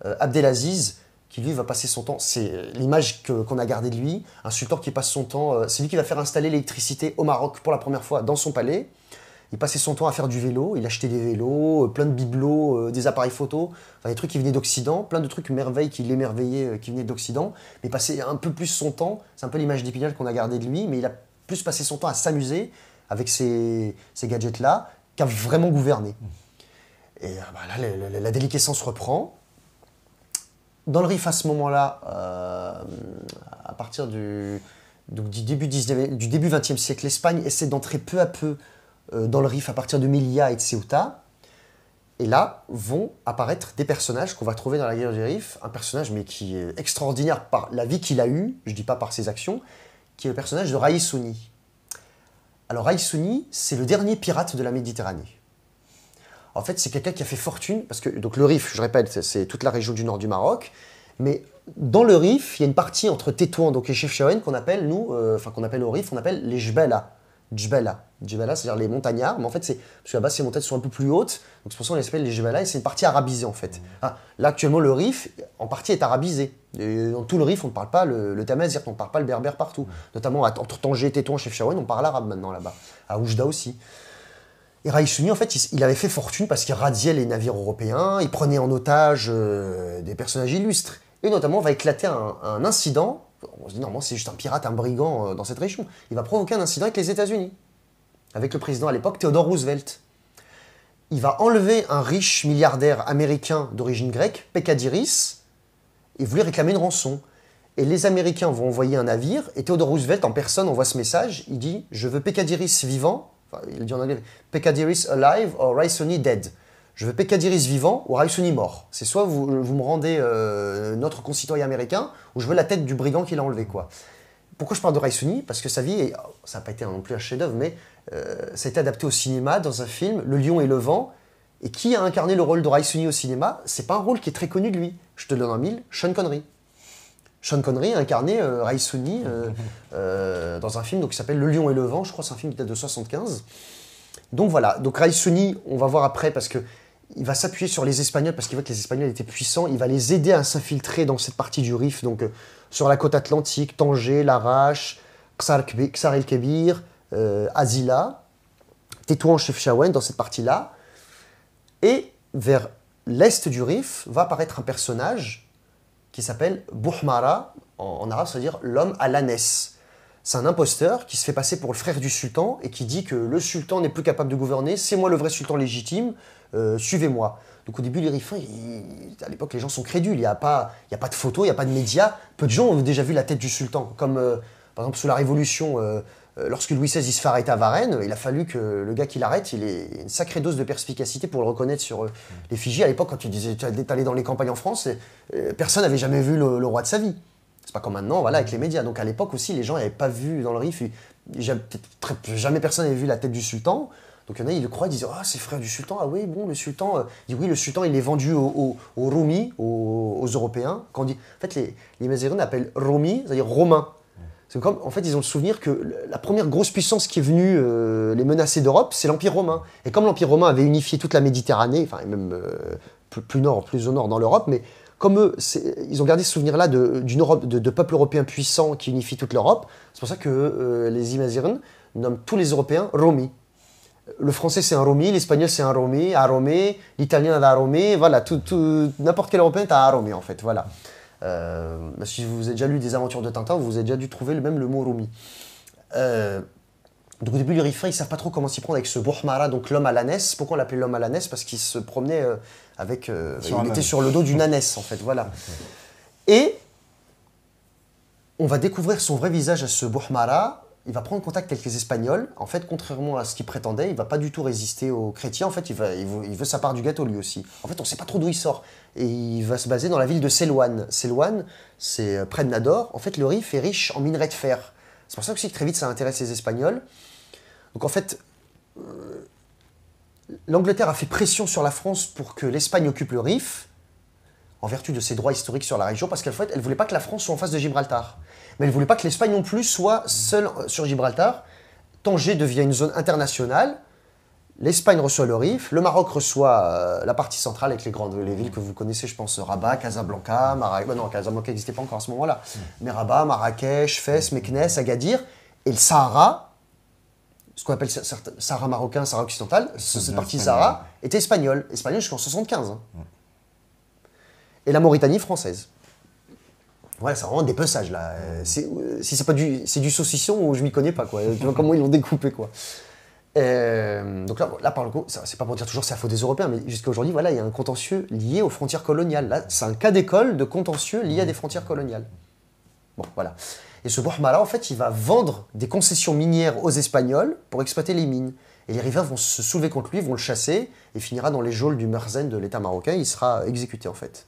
Abdelaziz, qui lui va passer son temps, c'est l'image qu'on a gardée de lui, un sultan qui passe son temps, c'est lui qui va faire installer l'électricité au Maroc pour la première fois dans son palais. Il passait son temps à faire du vélo, il achetait des vélos, plein de bibelots, des appareils photo, enfin, des trucs qui venaient d'Occident, plein de trucs merveilles qui l'émerveillaient, qui venaient d'Occident, mais il passait un peu plus son temps, c'est un peu l'image d'Épinal qu'on a gardée de lui, mais il a plus passé son temps à s'amuser avec ces gadgets-là qu'à vraiment gouverner. Et là, la déliquescence reprend. Dans le Rif, à ce moment-là, à partir du début 20e siècle, l'Espagne essaie d'entrer peu à peu dans le Rif à partir de Melilla et de Ceuta. Et là vont apparaître des personnages qu'on va trouver dans la guerre du Rif, un personnage mais qui est extraordinaire par la vie qu'il a eue, je ne dis pas par ses actions, qui est le personnage de Raïsouni. Alors Raïsouni, c'est le dernier pirate de la Méditerranée. En fait, c'est quelqu'un qui a fait fortune, parce que donc le Rif, je répète, c'est toute la région du nord du Maroc, mais dans le Rif, il y a une partie entre Tétouan donc et Chefchaouen qu'on appelle, qu'on appelle au Rif, on appelle les Jbela. Jbela, c'est-à-dire les montagnards, mais en fait, c'est parce que là-bas, ces montagnes sont un peu plus hautes, donc c'est pour ça qu'on les appelle les Jbela, et c'est une partie arabisée, en fait. Ah, là, actuellement, le Rif, en partie, est arabisé. Et dans tout le Rif, on ne parle pas le tamazight, on ne parle pas le berbère partout. Notamment entre Tanger, Tétouan, Chefchaouen, on parle arabe maintenant, là-bas. À Oujda aussi. Et Raïsouni, en fait, il avait fait fortune parce qu'il radiait les navires européens, il prenait en otage des personnages illustres. Et notamment, va éclater un incident. On se dit, normalement, c'est juste un pirate, un brigand dans cette région. Il va provoquer un incident avec les États-Unis, avec le président à l'époque, Theodore Roosevelt. Il va enlever un riche milliardaire américain d'origine grecque, Pekadiris, et voulait réclamer une rançon. Et les Américains vont envoyer un navire, et Theodore Roosevelt, en personne, envoie ce message. Il dit, je veux Pekadiris vivant, enfin, il dit en anglais, Pekadiris alive or Raïsouni dead. Je veux Pekadiris vivant ou Raïsouni mort. C'est soit vous me rendez notre concitoyen américain, ou je veux la tête du brigand qui l'a enlevé, quoi. Pourquoi je parle de Raïsouni? Parce que sa vie, ça n'a pas été non plus un chef-d'œuvre, mais ça a été adapté au cinéma dans un film, Le Lion et le Vent. Et qui a incarné le rôle de Raïsouni au cinéma? C'est pas un rôle qui est très connu de lui. Je te le donne en mille, Sean Connery. Sean Connery a incarné Raïsouni dans un film donc, qui s'appelle Le Lion et le Vent. Je crois que c'est un film qui date de 1975. Donc voilà, donc Raïsouni, on va voir après parce que il va s'appuyer sur les Espagnols parce qu'il voit que les Espagnols étaient puissants. Il va les aider à s'infiltrer dans cette partie du Rif, donc sur la côte atlantique, Tanger, Larache, Ksar el-Kébir, Azila, Tétouan, Chefchaouen, dans cette partie-là. Et vers l'est du Rif va apparaître un personnage qui s'appelle Bouhmara, en arabe, ça veut dire l'homme à l'ânesse. C'est un imposteur qui se fait passer pour le frère du sultan et qui dit que le sultan n'est plus capable de gouverner, c'est moi le vrai sultan légitime, suivez-moi. Donc au début, les Rifains, à l'époque, les gens sont crédules, il n'y a pas de photos, il n'y a pas de médias. Peu de gens ont déjà vu la tête du sultan, comme par exemple sous la Révolution, lorsque Louis XVI il se fait arrêter à Varennes, il a fallu que le gars qui l'arrête, il ait une sacrée dose de perspicacité pour le reconnaître sur l'effigie. À l'époque, quand tu disais, tu allais dans les campagnes en France, personne n'avait jamais vu le roi de sa vie. C'est pas comme maintenant, voilà, avec les médias. Donc à l'époque aussi, les gens n'avaient pas vu dans le Rif, jamais personne n'avait vu la tête du sultan. Donc il y en a, ils le croient, ils disent, ah, c'est frère du sultan, ah oui, bon, le sultan, il dit oui, le sultan, il est vendu aux Roumi, aux Européens. Quand on dit, en fait, les Mazérines appellent Roumi, c'est-à-dire romain. C'est comme, en fait, ils ont le souvenir que la première grosse puissance qui est venue les menacer d'Europe, c'est l'Empire romain. Et comme l'Empire romain avait unifié toute la Méditerranée, enfin même plus au nord dans l'Europe, mais comme eux, ils ont gardé ce souvenir-là d'une Europe, de peuples européens puissants qui unifient toute l'Europe, c'est pour ça que les Imazighen nomment tous les Européens Romi. Le français c'est un Romi, l'espagnol c'est un Romi, Aromé, l'italien un Aromé, voilà, n'importe quel Européen est un Aromé en fait, voilà. Si vous avez déjà lu des aventures de Tintin, vous avez déjà dû trouver le mot Romi. Donc au début, les Rifains, ils ne savent pas trop comment s'y prendre avec ce Bouhmara, donc l'homme à l'ânesse. Pourquoi on l'appelait l'homme à l'ânesse? Parce qu'il se promenait avec... il était sur le dos d'une ânesse, en fait, voilà. Et on va découvrir son vrai visage à ce Bouhmara. Il va prendre contact avec les Espagnols. En fait, contrairement à ce qu'il prétendait, il ne va pas du tout résister aux chrétiens. En fait, il veut sa part du gâteau, lui aussi. En fait, on ne sait pas trop d'où il sort. Et il va se baser dans la ville de Sélouane. Sélouane, c'est près de Nador. En fait, le Rif est riche en minerais de fer. C'est pour ça aussi que très vite, ça intéresse les Espagnols. Donc en fait, l'Angleterre a fait pression sur la France pour que l'Espagne occupe le Rif, en vertu de ses droits historiques sur la région, parce qu'en fait, elle ne voulait pas que la France soit en face de Gibraltar. Mais elle ne voulait pas que l'Espagne non plus soit seule sur Gibraltar. Tanger devient une zone internationale, l'Espagne reçoit le Rif, le Maroc reçoit la partie centrale avec les villes que vous connaissez, je pense, Rabat, Casablanca, Marrakech, non, Casablanca n'existait pas encore à ce moment-là, mais Rabat, Marrakech, Fès, Meknès, Agadir, et le Sahara, ce qu'on appelle Sahara marocain, Sahara occidental, cette partie Sahara était espagnole jusqu'en 1975. Hein. Et la Mauritanie française. Voilà, c'est vraiment des peçages là. Si c'est pas c'est du saucisson ou je m'y connais pas quoi. Tu vois comment ils l'ont découpé quoi. Donc là par le coup, c'est pas pour dire toujours c'est la faute des Européens, mais jusqu'à aujourd'hui, voilà, il y a un contentieux lié aux frontières coloniales. Là, c'est un cas d'école de contentieux lié à des frontières coloniales. Bon, voilà. Et ce Bouhmara, en fait, il va vendre des concessions minières aux Espagnols pour exploiter les mines. Et les riverains vont se soulever contre lui, vont le chasser, et finira dans les geôles du Merzenne de l'État marocain. Il sera exécuté, en fait.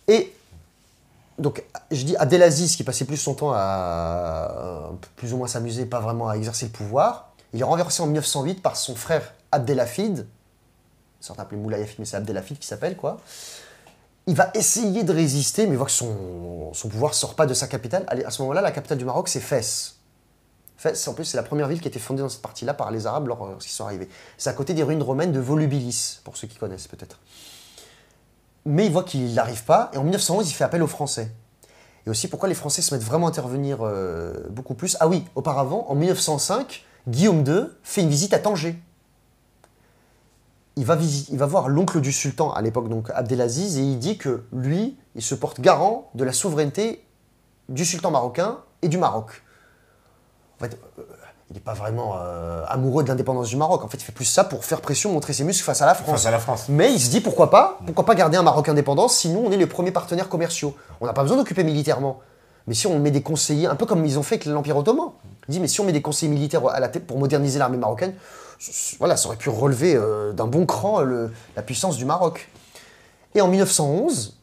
Et donc, je dis Abdelaziz, qui passait plus son temps à plus ou moins s'amuser, pas vraiment à exercer le pouvoir, il est renversé en 1908 par son frère Abdelhafid. Certains appellent Moulay Hafid, mais c'est Abdelhafid qui s'appelle, quoi. Il va essayer de résister, mais il voit que son pouvoir ne sort pas de sa capitale. À ce moment-là, la capitale du Maroc, c'est Fès. Fès, en plus, c'est la première ville qui a été fondée dans cette partie-là par les Arabes lorsqu'ils sont arrivés. C'est à côté des ruines romaines de Volubilis, pour ceux qui connaissent peut-être. Mais il voit qu'il n'y arrive pas, et en 1911, il fait appel aux Français. Et aussi, pourquoi les Français se mettent vraiment à intervenir beaucoup plus. Ah oui, auparavant, en 1905, Guillaume II fait une visite à Tanger. Il va voir l'oncle du sultan à l'époque, donc Abdelaziz, et il dit que lui, il se porte garant de la souveraineté du sultan marocain et du Maroc. En fait, il n'est pas vraiment amoureux de l'indépendance du Maroc. En fait, il fait plus ça pour faire pression, montrer ses muscles face à la France. Face à la France. Mais il se dit pourquoi pas garder un Maroc indépendant, sinon on est les premiers partenaires commerciaux. On n'a pas besoin d'occuper militairement. Mais si on met des conseillers, un peu comme ils ont fait avec l'Empire ottoman, il dit mais si on met des conseillers militaires à la tête pour moderniser l'armée marocaine, voilà, ça aurait pu relever d'un bon cran la puissance du Maroc. Et en 1911,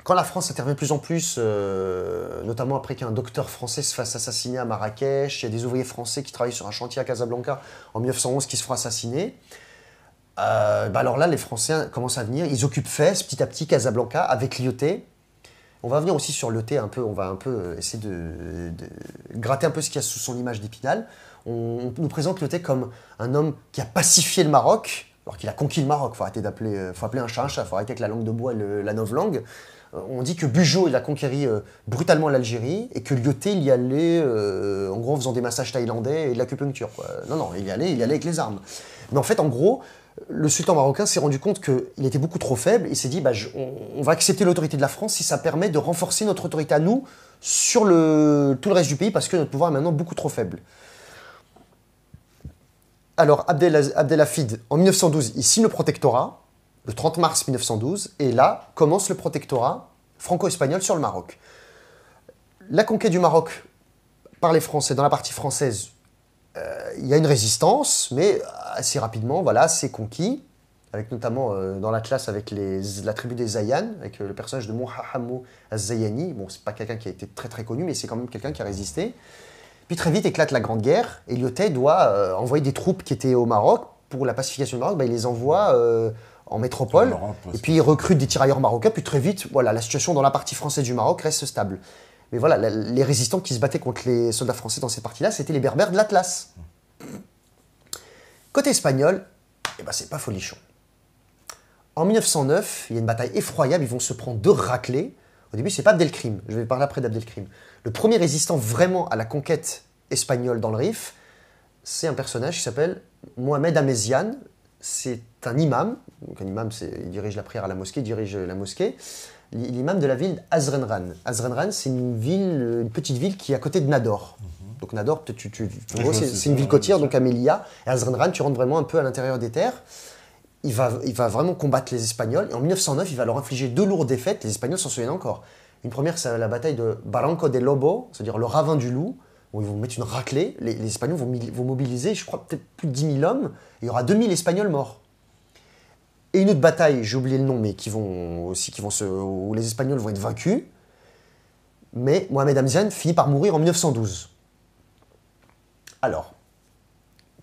quand la France intervient de plus en plus, notamment après qu'un docteur français se fasse assassiner à Marrakech, il y a des ouvriers français qui travaillent sur un chantier à Casablanca en 1911 qui se feront assassiner, alors là, les Français commencent à venir, ils occupent Fès, petit à petit, Casablanca, avec Lyautey. On va venir aussi sur Lyautey un peu, on va un peu essayer de gratter un peu ce qu'il y a sous son image d'Épinal. On nous présente Lyautey comme un homme qui a pacifié le Maroc, alors qu'il a conquis le Maroc. Faut appeler un chat, faut arrêter avec la langue de bois et la novlangue. On dit que Bugeaud, il a conquéri brutalement l'Algérie et que Lyautey, il y allait en gros en faisant des massages thaïlandais et de l'acupuncture, quoi. Non, il y allait avec les armes. Mais en fait, en gros, le sultan marocain s'est rendu compte qu'il était beaucoup trop faible. Il s'est dit, on va accepter l'autorité de la France si ça permet de renforcer notre autorité à nous sur tout le reste du pays, parce que notre pouvoir est maintenant beaucoup trop faible. Alors, Abdelhafid, en 1912, il signe le protectorat, le 30 mars 1912, et là commence le protectorat franco-espagnol sur le Maroc. La conquête du Maroc par les Français, dans la partie française, il y a une résistance, mais assez rapidement, voilà, c'est conquis, avec notamment dans l'Atlas avec la tribu des Zayan, avec le personnage de Mouhahamou Az-Zayani. Bon, c'est pas quelqu'un qui a été très très connu, mais c'est quand même quelqu'un qui a résisté. Puis très vite éclate la Grande Guerre, et Lyautey doit envoyer des troupes qui étaient au Maroc pour la pacification du Maroc. Il les envoie en métropole, et puis il recrute des tirailleurs marocains, puis très vite, voilà, la situation dans la partie française du Maroc reste stable. Mais voilà, les résistants qui se battaient contre les soldats français dans cette partie-là, c'était les Berbères de l'Atlas. Côté espagnol, c'est pas folichon. En 1909, il y a une bataille effroyable, ils vont se prendre 2 raclées. Au début, c'est pas Abdelkrim, je vais parler après d'Abdelkrim. Le premier résistant vraiment à la conquête espagnole dans le Rif, c'est un personnage qui s'appelle Mohamed Amezian. C'est un imam, donc un imam, il dirige la prière à la mosquée, il dirige la mosquée. L'imam de la ville d'Azrenran. Azrenran, c'est une petite ville qui est à côté de Nador. Donc Nador, peut-être tu vois, c'est une ville côtière, donc à Melilla. Et Azrenran, tu rentres vraiment un peu à l'intérieur des terres. Il va vraiment combattre les Espagnols. Et en 1909, il va leur infliger 2 lourdes défaites. Les Espagnols s'en souviennent encore. Une première, c'est la bataille de Barranco de Lobo, c'est-à-dire le ravin du loup, où ils vont mettre une raclée. Les Espagnols vont mobiliser, je crois, peut-être plus de 10 000 hommes. Et il y aura 2000 Espagnols morts. Et une autre bataille, j'ai oublié le nom, mais où les Espagnols vont être vaincus. Mais Mohamed Amezian finit par mourir en 1912. Alors,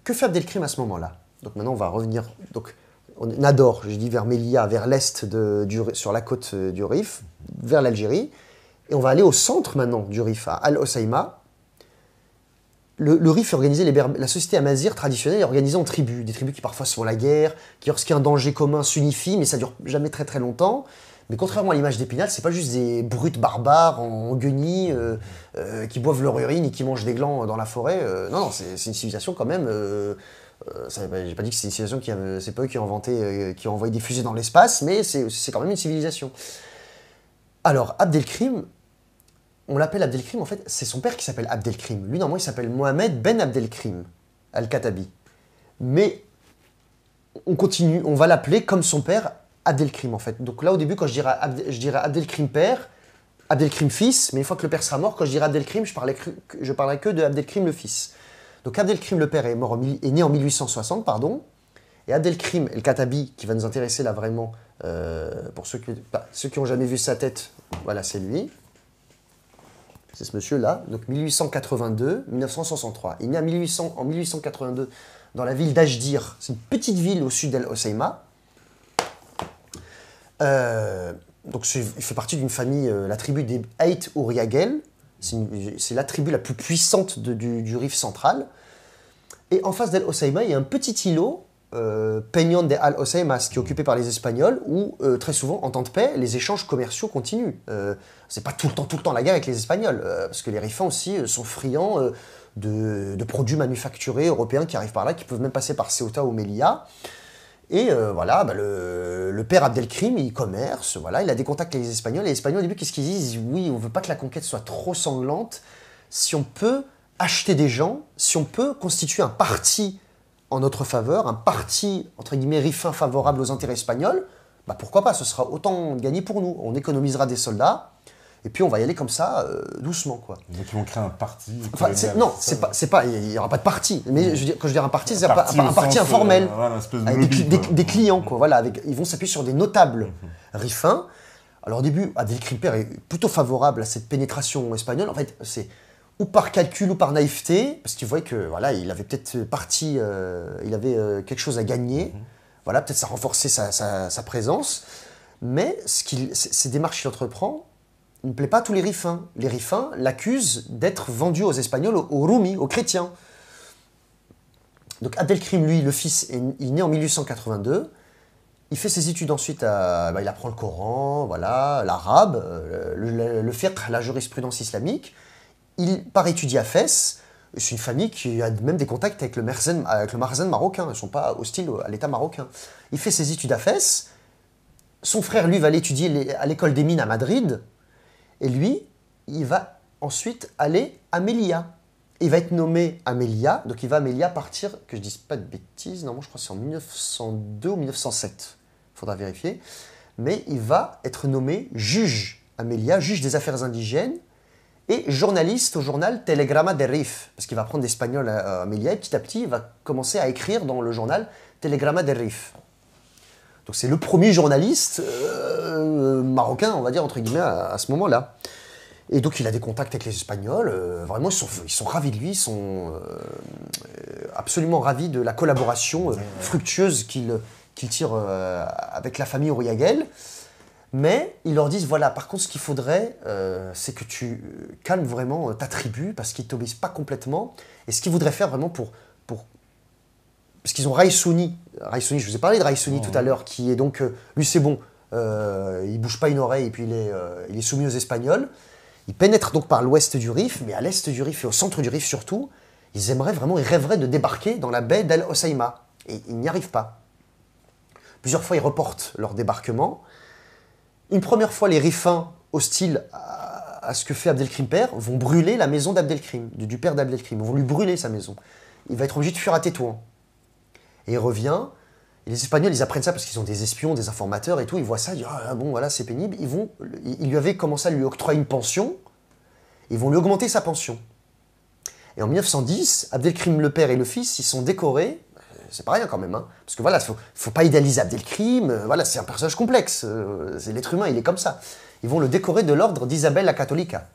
que fait Abdelkrim à ce moment-là? Donc maintenant, on va revenir. Donc, Nador, je dis vers Melilla, vers l'est, sur la côte du Rif, vers l'Algérie. Et on va aller au centre maintenant du Rif, à Al-Hoceima. Le Rif est organisé, la société amazigh traditionnelle est organisée en tribus. Des tribus qui parfois se font la guerre, qui lorsqu'il y a un danger commun s'unifient, mais ça ne dure jamais très très longtemps. Mais contrairement à l'image d'Épinal, c'est pas juste des brutes barbares en guenilles qui boivent leur urine et qui mangent des glands dans la forêt. Non, c'est une civilisation quand même. J'ai pas dit que c'est une civilisation c'est pas eux qui ont inventé, qui ont envoyé des fusées dans l'espace, mais c'est quand même une civilisation. Alors, Abdelkrim, on l'appelle Abdelkrim, en fait, c'est son père qui s'appelle Abdelkrim. Lui, normalement, il s'appelle Mohamed Ben Abdelkrim Al-Katabi. Mais on continue, on va l'appeler comme son père, Abdelkrim, en fait. Donc là, au début, quand je dirais Abdelkrim père, Abdelkrim fils, mais une fois que le père sera mort, quand je dirais Abdelkrim, je parlerai que de Abdelkrim le fils. Donc Abdelkrim le père est né en 1860, pardon. Et Abdelkrim el-Khattabi, qui va nous intéresser là vraiment, pour ceux qui n'ont jamais vu sa tête, voilà, c'est lui. C'est ce monsieur-là, donc 1882-1963. Il est né en 1882 dans la ville d'Ajdir. C'est une petite ville au sud d'El Hoceima. Donc il fait partie d'une famille, la tribu des Ait Ouriagel. C'est la tribu la plus puissante du Rif central. Et en face d'El Hoceima, il y a un petit îlot, Peñón de Al Hoceimas, qui est occupé par les Espagnols, où très souvent, en temps de paix, les échanges commerciaux continuent. C'est pas tout le temps la guerre avec les Espagnols, parce que les Rifins aussi sont friands de produits manufacturés européens qui arrivent par là, qui peuvent même passer par Ceuta ou Melilla. Et voilà, le père Abdelkrim, il commerce, voilà, il a des contacts avec les Espagnols. Et les Espagnols, au début, qu'est-ce qu'ils disent? Oui, on veut pas que la conquête soit trop sanglante. Si on peut acheter des gens, si on peut constituer un parti en notre faveur, un parti, entre guillemets, rifin favorable aux intérêts espagnols, bah pourquoi pas, ce sera autant gagné pour nous. On économisera des soldats, et puis on va y aller comme ça, doucement, quoi. Donc ils vont créer un parti. Enfin, non, il n'y aura pas de parti. Mais je veux dire, quand je dis un parti, c'est un parti informel, voilà, une espèce de avec lobby, des clients, quoi. Voilà, ils vont s'appuyer sur des notables rifins. Alors au début, Abdelkrim père est plutôt favorable à cette pénétration espagnole. En fait, c'est ou par calcul ou par naïveté, parce qu'il voyait que voilà, il avait peut-être il avait quelque chose à gagner. Voilà, peut-être ça renforçait sa présence. Mais ces démarches qu'il entreprend ne plaît pas à tous les rifins. Les rifins l'accusent d'être vendu aux Espagnols, aux Roumis, aux chrétiens. Donc Abdelkrim, lui, le fils, il est né en 1882. Il fait ses études ensuite, il apprend le Coran, voilà, l'arabe, le fiqh, la jurisprudence islamique. Il part étudier à Fès. C'est une famille qui a même des contacts avec le marzen marocain. Ils ne sont pas hostiles à l'État marocain. Il fait ses études à Fès. Son frère, lui, va aller étudier à l'école des mines à Madrid. Et lui, il va ensuite aller à Melilla. Il va être nommé à Melilla. Donc il va à Melilla à partir, que je ne dise pas de bêtises, normalement je crois que c'est en 1902 ou 1907. Il faudra vérifier. Mais il va être nommé juge à Melilla, juge des affaires indigènes, et journaliste au journal Telegrama del Rif, parce qu'il va apprendre l'espagnol à Melilla, et petit à petit, il va commencer à écrire dans le journal Telegrama del Rif. Donc c'est le premier journaliste marocain, on va dire, entre guillemets, à ce moment-là. Et donc il a des contacts avec les Espagnols, vraiment ils sont ravis de lui, ils sont absolument ravis de la collaboration fructueuse qu'il tire avec la famille Ouriagel. Mais ils leur disent, voilà, par contre, ce qu'il faudrait, c'est que tu calmes vraiment ta tribu, parce qu'ils ne t'obéissent pas complètement. Et ce qu'ils voudraient faire vraiment parce qu'ils ont Raïsouni, je vous ai parlé de Raïsouni tout à l'heure, qui est donc, lui c'est bon, il ne bouge pas une oreille, et puis il est soumis aux Espagnols. Il pénètre donc par l'ouest du Rif, mais à l'est du Rif et au centre du Rif surtout, ils rêveraient de débarquer dans la baie d'El Hoceima. Et ils n'y arrivent pas. Plusieurs fois, ils reportent leur débarquement. Une première fois, les Rifins, hostiles à ce que fait Abdelkrim père, vont brûler la maison d'Abdelkrim, du père d'Abdelkrim. Ils vont lui brûler sa maison. Il va être obligé de fuir à Tétouan. Et il revient. Et les Espagnols, ils apprennent ça parce qu'ils ont des espions, des informateurs et tout. Ils voient ça, ils disent « Ah bon, voilà, c'est pénible ». Ils lui avaient commencé à lui octroyer une pension. Ils vont lui augmenter sa pension. Et en 1910, Abdelkrim le père et le fils, ils sont décorés. C'est pas rien quand même, hein. Parce que voilà, faut pas idéaliser Abdelkrim, voilà, c'est un personnage complexe, c'est l'être humain, il est comme ça. Ils vont le décorer de l'ordre d'Isabelle la Catholica.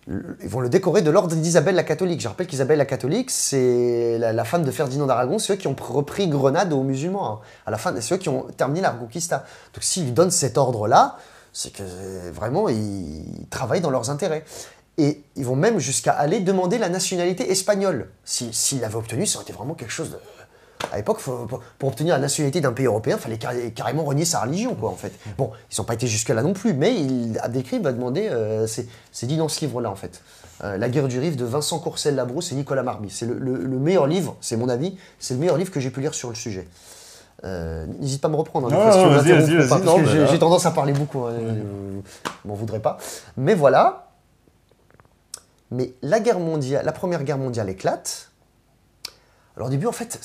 Ils vont le décorer de l'ordre d'Isabelle la Catholique. Je rappelle qu'Isabelle la Catholique, c'est la femme de Ferdinand d'Aragon, c'est eux qui ont repris Grenade aux musulmans. Hein. À la fin, c'est eux qui ont terminé la Reconquista. Donc s'ils lui donnent cet ordre-là, c'est que vraiment, ils travaillent dans leurs intérêts. Et ils vont même jusqu'à aller demander la nationalité espagnole. S'il l'avait obtenu, ça aurait été vraiment quelque chose de... À l'époque, pour obtenir la nationalité d'un pays européen, il fallait carrément renier sa religion, quoi, en fait. Bon, ils n'ont pas été jusque-là non plus, mais Abdelkrim va demander, c'est dit dans ce livre-là, en fait. La guerre du Rif de Vincent Courcelles-Labrousse et Nicolas Marby. C'est le meilleur livre, c'est mon avis, c'est le meilleur livre que j'ai pu lire sur le sujet. N'hésite pas à me reprendre. Vas-y. J'ai tendance à parler beaucoup, hein, m'en voudrais pas. Mais voilà. Mais la Première Guerre mondiale éclate. Alors au début, en fait,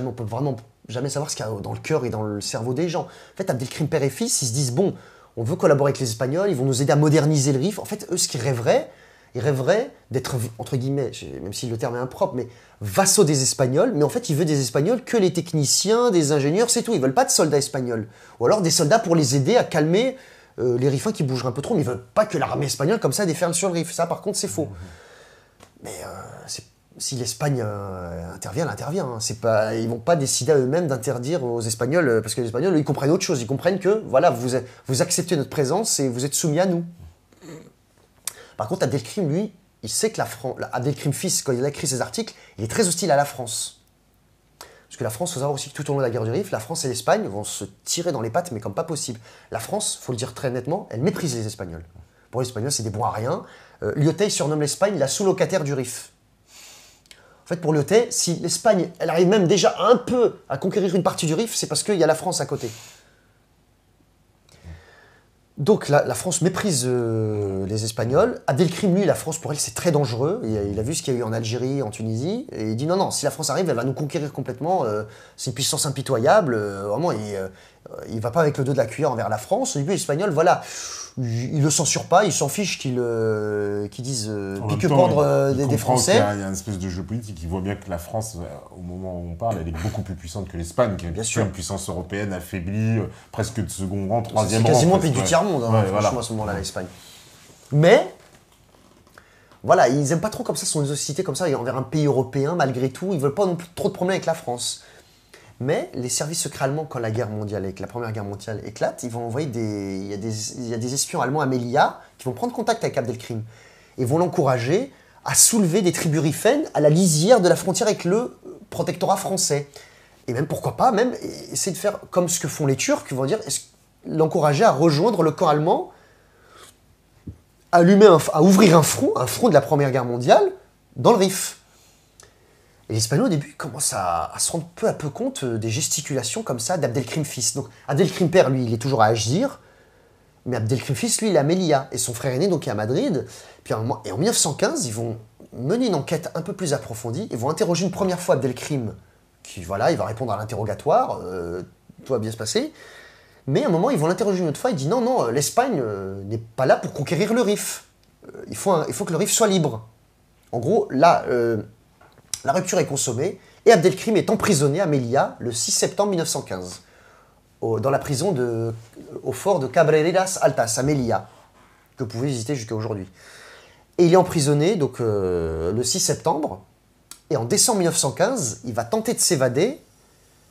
on peut vraiment jamais savoir ce qu'il y a dans le cœur et dans le cerveau des gens. En fait, Abdelkrim père et fils, ils se disent, bon, on veut collaborer avec les Espagnols, ils vont nous aider à moderniser le Rif. En fait, eux, ce qu'ils rêveraient, il rêverait d'être, entre guillemets, même si le terme est impropre, mais vassaux des Espagnols. Mais en fait, il veut des Espagnols que les techniciens, des ingénieurs, c'est tout. Ils veulent pas de soldats espagnols. Ou alors des soldats pour les aider à calmer les riffins qui bougeraient un peu trop. Mais ils veulent pas que l'armée espagnole, comme ça, déferle sur le riff. Ça, par contre, c'est faux. Mais si l'Espagne intervient, elle intervient. Hein. Ils vont pas décider à eux-mêmes d'interdire aux Espagnols, parce que les Espagnols, ils comprennent autre chose. Ils comprennent que, voilà, vous acceptez notre présence et vous êtes soumis à nous. Par contre, Abdelkrim, lui, il sait que Abdelkrim fils, quand il a écrit ses articles, il est très hostile à la France. Parce que la France, il faut savoir aussi que tout au long de la guerre du Rif, la France et l'Espagne vont se tirer dans les pattes, mais comme pas possible. La France, il faut le dire très nettement, elle méprise les Espagnols. Pour les Espagnols, c'est des bons à rien. Lyotet surnomme l'Espagne la sous-locataire du Rif. En fait, pour Lyotet, si l'Espagne, elle arrive même déjà un peu à conquérir une partie du Rif, c'est parce qu'il y a la France à côté. Donc la France méprise les Espagnols. Abdelkrim, lui, la France, pour elle, c'est très dangereux. Il a vu ce qu'il y a eu en Algérie, en Tunisie. Et il dit non, si la France arrive, elle va nous conquérir complètement. C'est une puissance impitoyable. Vraiment, il va pas avec le dos de la cuillère envers la France. Au début, les Espagnols, voilà, ils le censurent pas. Ils s'en fichent qu'ils disent pique-pendre des Français. Il y a une espèce de jeu politique. Ils voient bien que la France, au moment où on parle, elle est beaucoup plus puissante que l'Espagne, qui est bien sûr une puissance européenne affaiblie, presque de second rang, troisième rang. C'est quasiment un pays du tiers-monde, hein, franchement, à ce moment-là, l'Espagne. Mais, voilà, ils n'aiment pas trop comme ça son hostilité comme ça envers un pays européen, malgré tout. Ils ne veulent pas non plus trop de problèmes avec la France. Mais les services secrets allemands, quand la Première Guerre mondiale éclate, ils vont envoyer il y a des espions allemands à Melilla qui vont prendre contact avec Abdelkrim et vont l'encourager à soulever des tribus rifènes à la lisière de la frontière avec le protectorat français. Et même, pourquoi pas, même essayer de faire comme ce que font les Turcs, qui vont dire, l'encourager à rejoindre le camp allemand, à ouvrir un front de la Première Guerre mondiale dans le Rif. Et les Espagnols, au début, commencent à se rendre peu à peu compte des gesticulations comme ça d'Abdelkrim fils. Donc, Abdelkrim père, lui, il est toujours à Agir, mais Abdelkrim fils, lui, il est à Melilla. Et son frère aîné, donc, est à Madrid. Et en 1915, ils vont mener une enquête un peu plus approfondie. Ils vont interroger une première fois Abdelkrim, qui, voilà, il va répondre à l'interrogatoire, tout va bien se passer. Mais à un moment, ils vont l'interroger une autre fois, il dit non, l'Espagne n'est pas là pour conquérir le Rif. Il faut que le Rif soit libre. En gros, là, la rupture est consommée et Abdelkrim est emprisonné à Melilla le 6 septembre 1915, dans la prison au fort de Cabreras Altas, à Melilla, que vous pouvez visiter jusqu'à aujourd'hui. Et il est emprisonné donc, le 6 septembre, et en décembre 1915, il va tenter de s'évader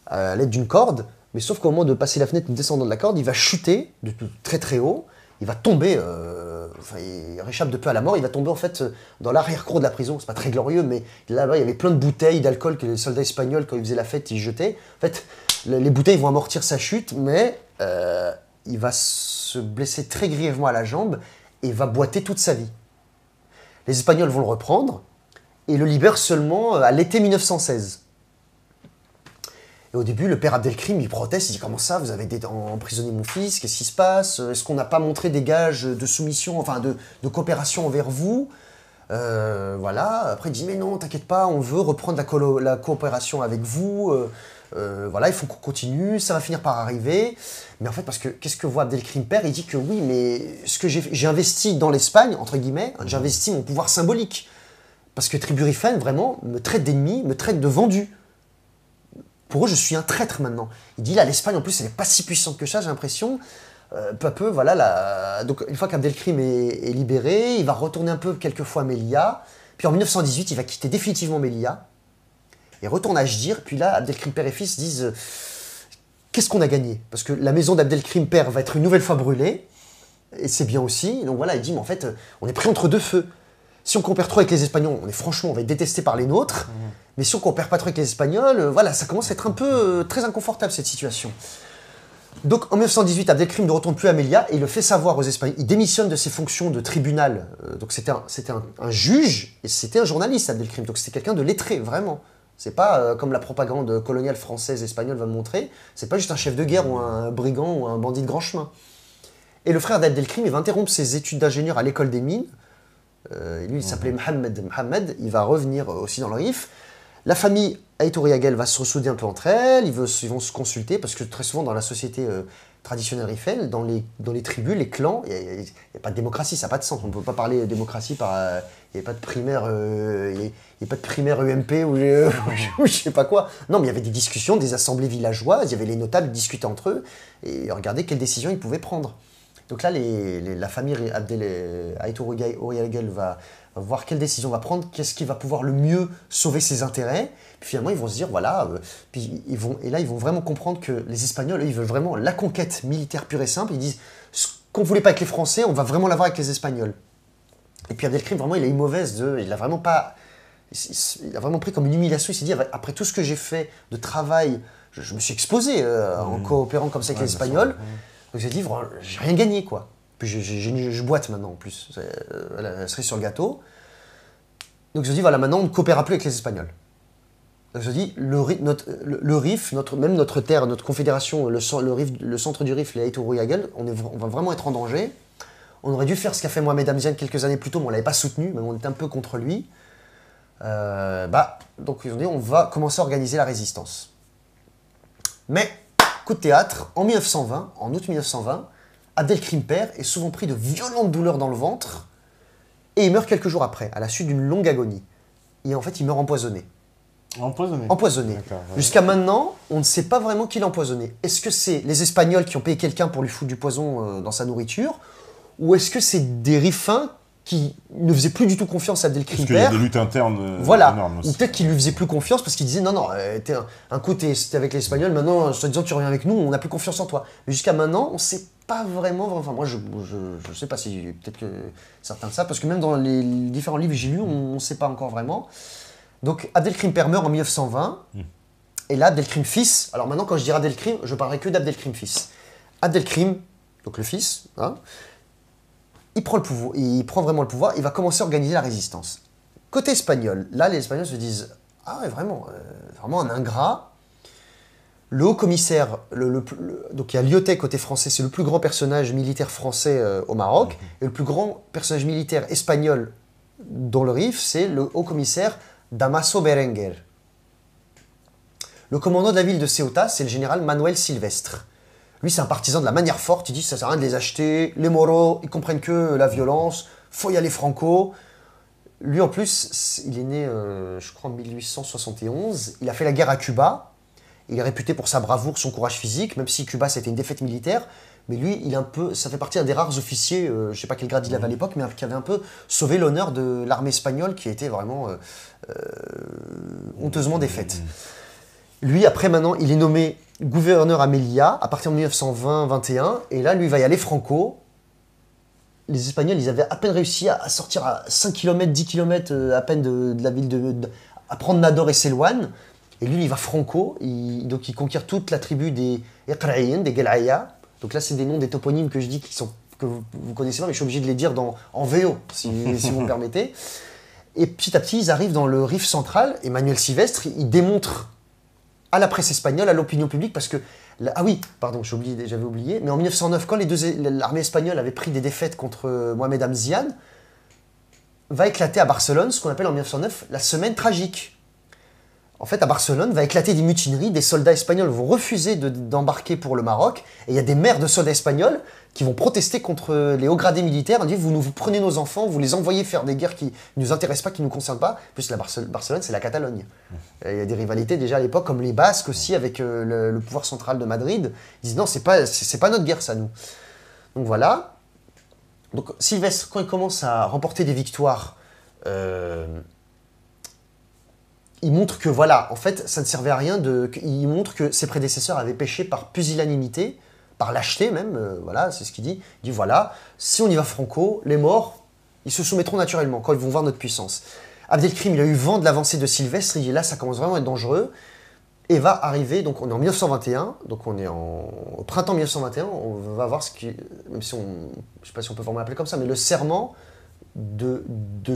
à l'aide d'une corde, mais sauf qu'au moment de passer la fenêtre en descendant de la corde, il va chuter de très très haut, il va tomber, il réchappe de peu à la mort, il va tomber en fait dans l'arrière-cour de la prison. C'est pas très glorieux, mais là-bas il y avait plein de bouteilles d'alcool que les soldats espagnols, quand ils faisaient la fête, ils jetaient. En fait, les bouteilles vont amortir sa chute, mais il va se blesser très grièvement à la jambe et va boiter toute sa vie. Les Espagnols vont le reprendre et le libèrent seulement à l'été 1916. Et au début, le père Abdelkrim, il proteste, il dit « Comment ça, vous avez emprisonné mon fils, qu'est-ce qui se passe? Est-ce qu'on n'a pas montré des gages de soumission, enfin de coopération envers vous ?» Voilà, après il dit « Mais non, t'inquiète pas, on veut reprendre la coopération avec vous, voilà, il faut qu'on continue, ça va finir par arriver. » Mais en fait, parce que, qu'est-ce que voit Abdelkrim père? Il dit que oui, mais ce que j'ai investi dans l'Espagne, entre guillemets, j'ai investi mon pouvoir symbolique. Parce que Tribu Rifène, vraiment, me traite d'ennemi, me traite de vendu. Pour eux, je suis un traître maintenant. Il dit là, l'Espagne, en plus, elle n'est pas si puissante que ça, j'ai l'impression. Peu à peu, voilà. Donc, une fois qu'Abdelkrim est libéré, il va retourner un peu quelques fois à Melilla. Puis en 1918, il va quitter définitivement Melilla et retourne à Ajdir. Puis là, Abdelkrim père et fils disent qu'est-ce qu'on a gagné? Parce que la maison d'Abdelkrim père va être une nouvelle fois brûlée. Et c'est bien aussi. Donc voilà, il dit mais en fait, on est pris entre deux feux. Si on coopère trop avec les Espagnols, on va être détesté par les nôtres. Mais si on coopère pas trop avec les Espagnols, voilà, ça commence à être un peu très inconfortable cette situation. Donc en 1918, Abdelkrim ne retourne plus à Melilla et il le fait savoir aux Espagnols. Il démissionne de ses fonctions de tribunal. Donc c'était un juge et c'était un journaliste, Abdelkrim. Donc c'était quelqu'un de lettré, vraiment. C'est pas comme la propagande coloniale française espagnole va me montrer. C'est pas juste un chef de guerre ou un brigand ou un bandit de grand chemin. Et le frère d'Abdelkrim, il va interrompre ses études d'ingénieur à l'école des mines. Lui, il s'appelait Mohamed. Il va revenir aussi dans le Rif. La famille Aïtouriagel va se ressouder un peu entre elles, ils vont se consulter, parce que très souvent dans la société traditionnel Rifel, dans les tribus, les clans, il n'y a pas de démocratie, ça n'a pas de sens. On ne peut pas parler de démocratie par... Il n'y a pas de primaire, UMP ou je sais pas quoi. Non, mais il y avait des discussions, des assemblées villageoises, il y avait les notables qui discutaient entre eux et regardaient quelles décisions ils pouvaient prendre. Donc là, la famille Aitor Uriagel va voir quelle décision va prendre, qu'est-ce qui va pouvoir le mieux sauver ses intérêts. Puis finalement, ils vont se dire, voilà, et là, ils vont vraiment comprendre que les Espagnols, eux, ils veulent vraiment la conquête militaire pure et simple. Ils disent, ce qu'on ne voulait pas avec les Français, on va vraiment l'avoir avec les Espagnols. Et puis Abdelkrim, vraiment, il a eu mauvaise il a vraiment pris comme une humiliation. Il s'est dit, après tout ce que j'ai fait de travail, je me suis exposé en coopérant comme ça avec les Espagnols. Donc j'ai dit, j'ai rien gagné, quoi. Puis je boite maintenant, en plus. Elle serait sur le gâteau. Donc je dis, voilà, maintenant, on ne coopérera plus avec les Espagnols. Donc je dis, le RIF, même notre terre, notre confédération, le centre du RIF, les Aitor Uriagel, on va vraiment être en danger. On aurait dû faire ce qu'a fait Mohamed Hamzian quelques années plus tôt, mais on ne l'avait pas soutenu, même on était un peu contre lui. Donc ils ont dit, on va commencer à organiser la résistance. Mais, coup de théâtre, en août 1920, Abdelkrim père est souvent pris de violentes douleurs dans le ventre et il meurt quelques jours après, à la suite d'une longue agonie. Et en fait, il meurt empoisonné. Empoisonné. Ouais. Jusqu'à maintenant, on ne sait pas vraiment qui l'a empoisonné. Est-ce que c'est les Espagnols qui ont payé quelqu'un pour lui foutre du poison dans sa nourriture, ou est-ce que c'est des Rifins qui ne faisaient plus du tout confiance à Abdelkrim père? Parce qu'il y a des luttes internes énormes aussi. Ou peut-être qu'ils lui faisaient plus confiance parce qu'ils disaient non, un coup t'es avec les Espagnols, maintenant, en disant tu reviens avec nous, on n'a plus confiance en toi. Mais jusqu'à maintenant, on ne sait pas vraiment. Enfin, moi, je ne sais pas si peut-être que certains le savent, parce que même dans les différents livres que j'ai lus, on ne sait pas encore vraiment. Donc, Abdelkrim père meurt en 1920. Et là, Abdelkrim fils. Alors maintenant, quand je dirai Abdelkrim, je parlerai que d'Abdelkrim fils. Abdelkrim, donc le fils, hein, il prend vraiment le pouvoir, il va commencer à organiser la résistance. Côté espagnol, là, les Espagnols se disent « Ah ouais, vraiment un ingrat ». Le haut commissaire, donc il y a Lyotet côté français, c'est le plus grand personnage militaire français au Maroc, et le plus grand personnage militaire espagnol dans le RIF, c'est le haut commissaire Damaso Berenguer. Le commandant de la ville de Ceuta, c'est le général Manuel Silvestre. Lui, c'est un partisan de la manière forte. Il dit que ça sert à rien de les acheter. Les moros, ils comprennent que la violence. Faut y aller franco. Lui, en plus, il est né, je crois, en 1871. Il a fait la guerre à Cuba. Il est réputé pour sa bravoure, son courage physique, même si Cuba, c'était une défaite militaire. Mais lui, ça fait partie d'un des rares officiers, je ne sais pas quel grade il avait à l'époque, mais qui avait un peu sauvé l'honneur de l'armée espagnole, qui était vraiment honteusement défaite. Lui, après, maintenant, il est nommé gouverneur à Melilla à partir de 1920-21. Et là, lui, il va y aller franco. Les Espagnols, ils avaient à peine réussi à sortir à 5 km, 10 km à peine de la ville à prendre Nador et Selwan. Et lui, il va franco. Donc, il conquiert toute la tribu des Iqraïen, des Gelaya. Donc là, c'est des noms, des toponymes que je dis que vous connaissez pas, mais je suis obligé de les dire en VO, si vous me permettez. Et petit à petit, ils arrivent dans le Rif central. Et Manuel Silvestre, il démontre à la presse espagnole, à l'opinion publique, parce que... Ah oui, pardon, j'avais oublié, mais en 1909, quand l'armée espagnole avait pris des défaites contre Mohamed Hamzian, va éclater à Barcelone ce qu'on appelle en 1909 la semaine tragique. En fait, à Barcelone, va éclater des mutineries, des soldats espagnols vont refuser d'embarquer pour le Maroc, et il y a des maires de soldats espagnols qui vont protester contre les hauts gradés militaires, en disant vous prenez nos enfants, vous les envoyez faire des guerres qui ne nous intéressent pas, qui ne nous concernent pas. En plus, Barcelone, c'est la Catalogne. Il y a des rivalités déjà à l'époque, comme les Basques aussi, avec le pouvoir central de Madrid. Ils disent non, c'est pas notre guerre, ça, nous. Donc voilà. Donc Silvestre, quand il commence à remporter des victoires, il montre que voilà, en fait, ça ne servait à rien il montre que ses prédécesseurs avaient péché par pusillanimité, par lâcheté même, voilà, c'est ce qu'il dit. Il dit voilà, si on y va franco, les morts, ils se soumettront naturellement quand ils vont voir notre puissance. Abdelkrim, il a eu vent de l'avancée de Silvestre, il dit là, ça commence vraiment à être dangereux, et va arriver, donc on est en 1921, donc on est au printemps 1921, on va voir même si je ne sais pas si on peut vraiment l'appeler comme ça, mais le serment de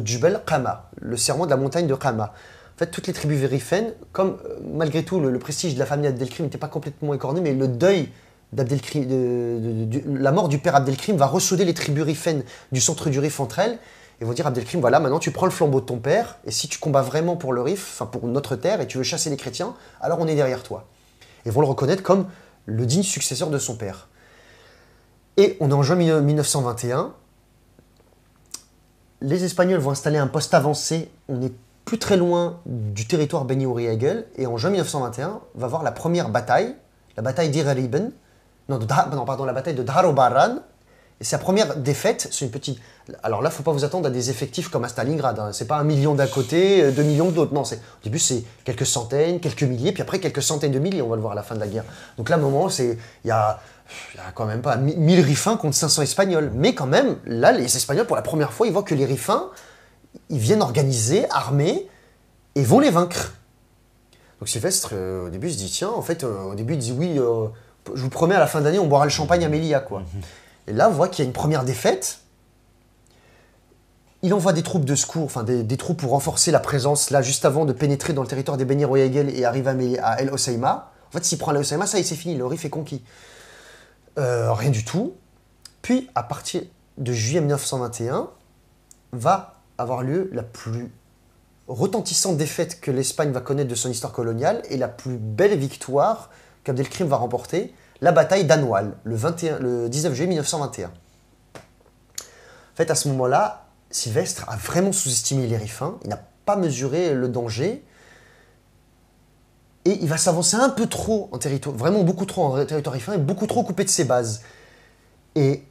Djebel Qama, le serment de la montagne de Qama. En fait, toutes les tribus vérifiennes, comme malgré tout le prestige de la famille Abdelkrim n'était pas complètement écorné, mais le deuil la mort du père Abdelkrim va ressouder les tribus rifennes du centre du Rif entre elles, et vont dire Abdelkrim, voilà, maintenant tu prends le flambeau de ton père, et si tu combats vraiment pour le Rif, enfin pour notre terre, et tu veux chasser les chrétiens, alors on est derrière toi. Et vont le reconnaître comme le digne successeur de son père. Et on est en juin 1921. Les Espagnols vont installer un poste avancé. On n'est plus très loin du territoire Beni Uriagel. Et en juin 1921, on va voir la première bataille, la bataille d'Irariben. Non, pardon, la bataille de Dharobaran. Et c'est la première défaite. C'est une petite. Alors là, il ne faut pas vous attendre à des effectifs comme à Stalingrad. Hein. C'est pas 1 million d'un côté, 2 millions de l'autre. Non, au début, c'est quelques centaines, quelques milliers, puis après quelques centaines de milliers, on va le voir à la fin de la guerre. Donc là, à un moment, il y a quand même pas 1000 Rifains contre 500 Espagnols. Mais quand même, là, les Espagnols, pour la première fois, ils voient que les Rifains, ils viennent organisés, armés, et vont les vaincre. Donc Sylvestre, au début, il se dit, tiens, en fait, au début, il dit, oui, je vous promets, à la fin d'année, on boira le champagne à Melilla, quoi. Et là, on voit qu'il y a une première défaite. Il envoie des troupes de secours, enfin des troupes pour renforcer la présence, là, juste avant de pénétrer dans le territoire des Beni Uriagel et arriver à El Hoceima. En fait, s'il prend El Hoceima, ça y est, c'est fini, le Rif est conquis. Rien du tout. Puis, à partir de juillet 1921, va avoir lieu la plus retentissante défaite que l'Espagne va connaître de son histoire coloniale et la plus belle victoire qu'Abdelkrim va remporter, la bataille d'Anoual, le 19 juillet 1921. En fait, à ce moment-là, Sylvestre a vraiment sous-estimé les Rifains, il n'a pas mesuré le danger, et il va s'avancer un peu trop en territoire, vraiment beaucoup trop en territoire Rifin, et beaucoup trop coupé de ses bases. Et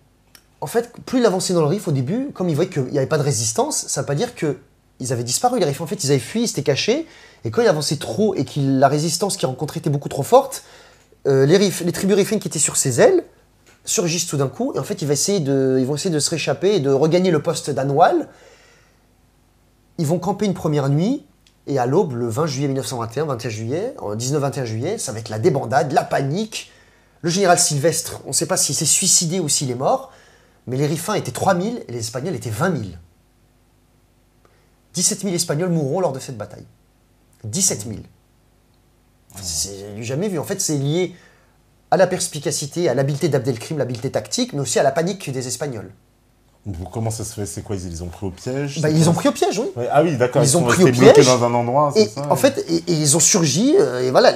en fait, plus il avançait dans le Rif au début, comme il voyait qu'il n'y avait pas de résistance, ça ne veut pas dire qu'ils avaient disparu, les Rifins. En fait, ils avaient fui, ils s'étaient cachés, et quand il avançait trop et que la résistance qu'il rencontrait était beaucoup trop forte, les tribus Rifines qui étaient sur ses ailes surgissent tout d'un coup, et en fait, ils vont essayer de se réchapper et de regagner le poste d'Anoual. Ils vont camper une première nuit, et à l'aube, le 20 juillet 1921, 19-21 juillet, ça va être la débandade, la panique. Le général Sylvestre, on ne sait pas s'il s'est suicidé ou s'il est mort, mais les Rifins étaient 3000 et les Espagnols étaient 20 000. 17 000 Espagnols mourront lors de cette bataille. 17 000. C'est jamais vu. En fait, c'est lié à la perspicacité, à l'habileté d'Abdelkrim, l'habileté tactique, mais aussi à la panique des Espagnols. Comment ça se fait? C'est quoi? Ils les ont pris au piège? Ils les ont pris au piège, oui. Ouais. Ah oui, d'accord. Ils ont sont pris au restés bloqués piège. dans un endroit, c'est ça? En fait, ils ont surgi, et voilà,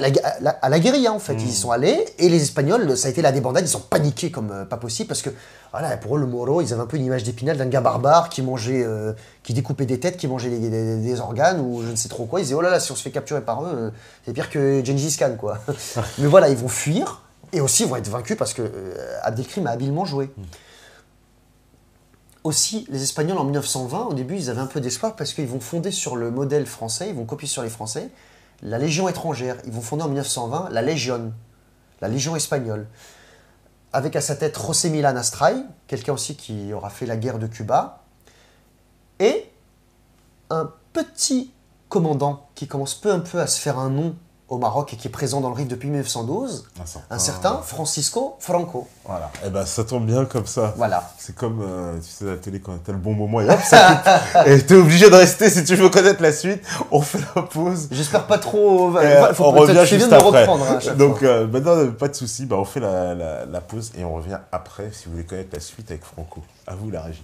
à la guérilla, en fait. Ils y sont allés, et les Espagnols, ça a été la débandade, ils ont paniqué comme pas possible, parce que, voilà, pour eux, le Moro, ils avaient un peu une image d'Épinal d'un gars barbare qui mangeait, qui découpait des têtes, qui mangeait des organes, ou je ne sais trop quoi. Ils disaient, oh là là, si on se fait capturer par eux, c'est pire que Gengis Khan, quoi. Mais voilà, ils vont fuir, et aussi, ils vont être vaincus, parce que Abdelkrim a habilement joué. Aussi, les Espagnols en 1920, au début, ils avaient un peu d'espoir parce qu'ils vont fonder sur le modèle français, ils vont copier sur les Français, la Légion étrangère. Ils vont fonder en 1920 la Légion espagnole, avec à sa tête José Milán Astray, quelqu'un aussi qui aura fait la guerre de Cuba, et un petit commandant qui commence peu à peu à se faire un nom au Maroc et qui est présent dans le Rif depuis 1912, un certain Francisco Franco. Voilà, et ben ça tombe bien comme ça. Voilà. C'est comme, tu sais, la télé quand t'as le bon moment et hop, ça coupe. Et t'es obligé de rester si tu veux connaître la suite. On fait la pause. J'espère pas trop. On revient juste après. Reprendre, hein, donc, maintenant, pas de souci. On fait la pause et on revient après si vous voulez connaître la suite avec Franco. À vous, la régie.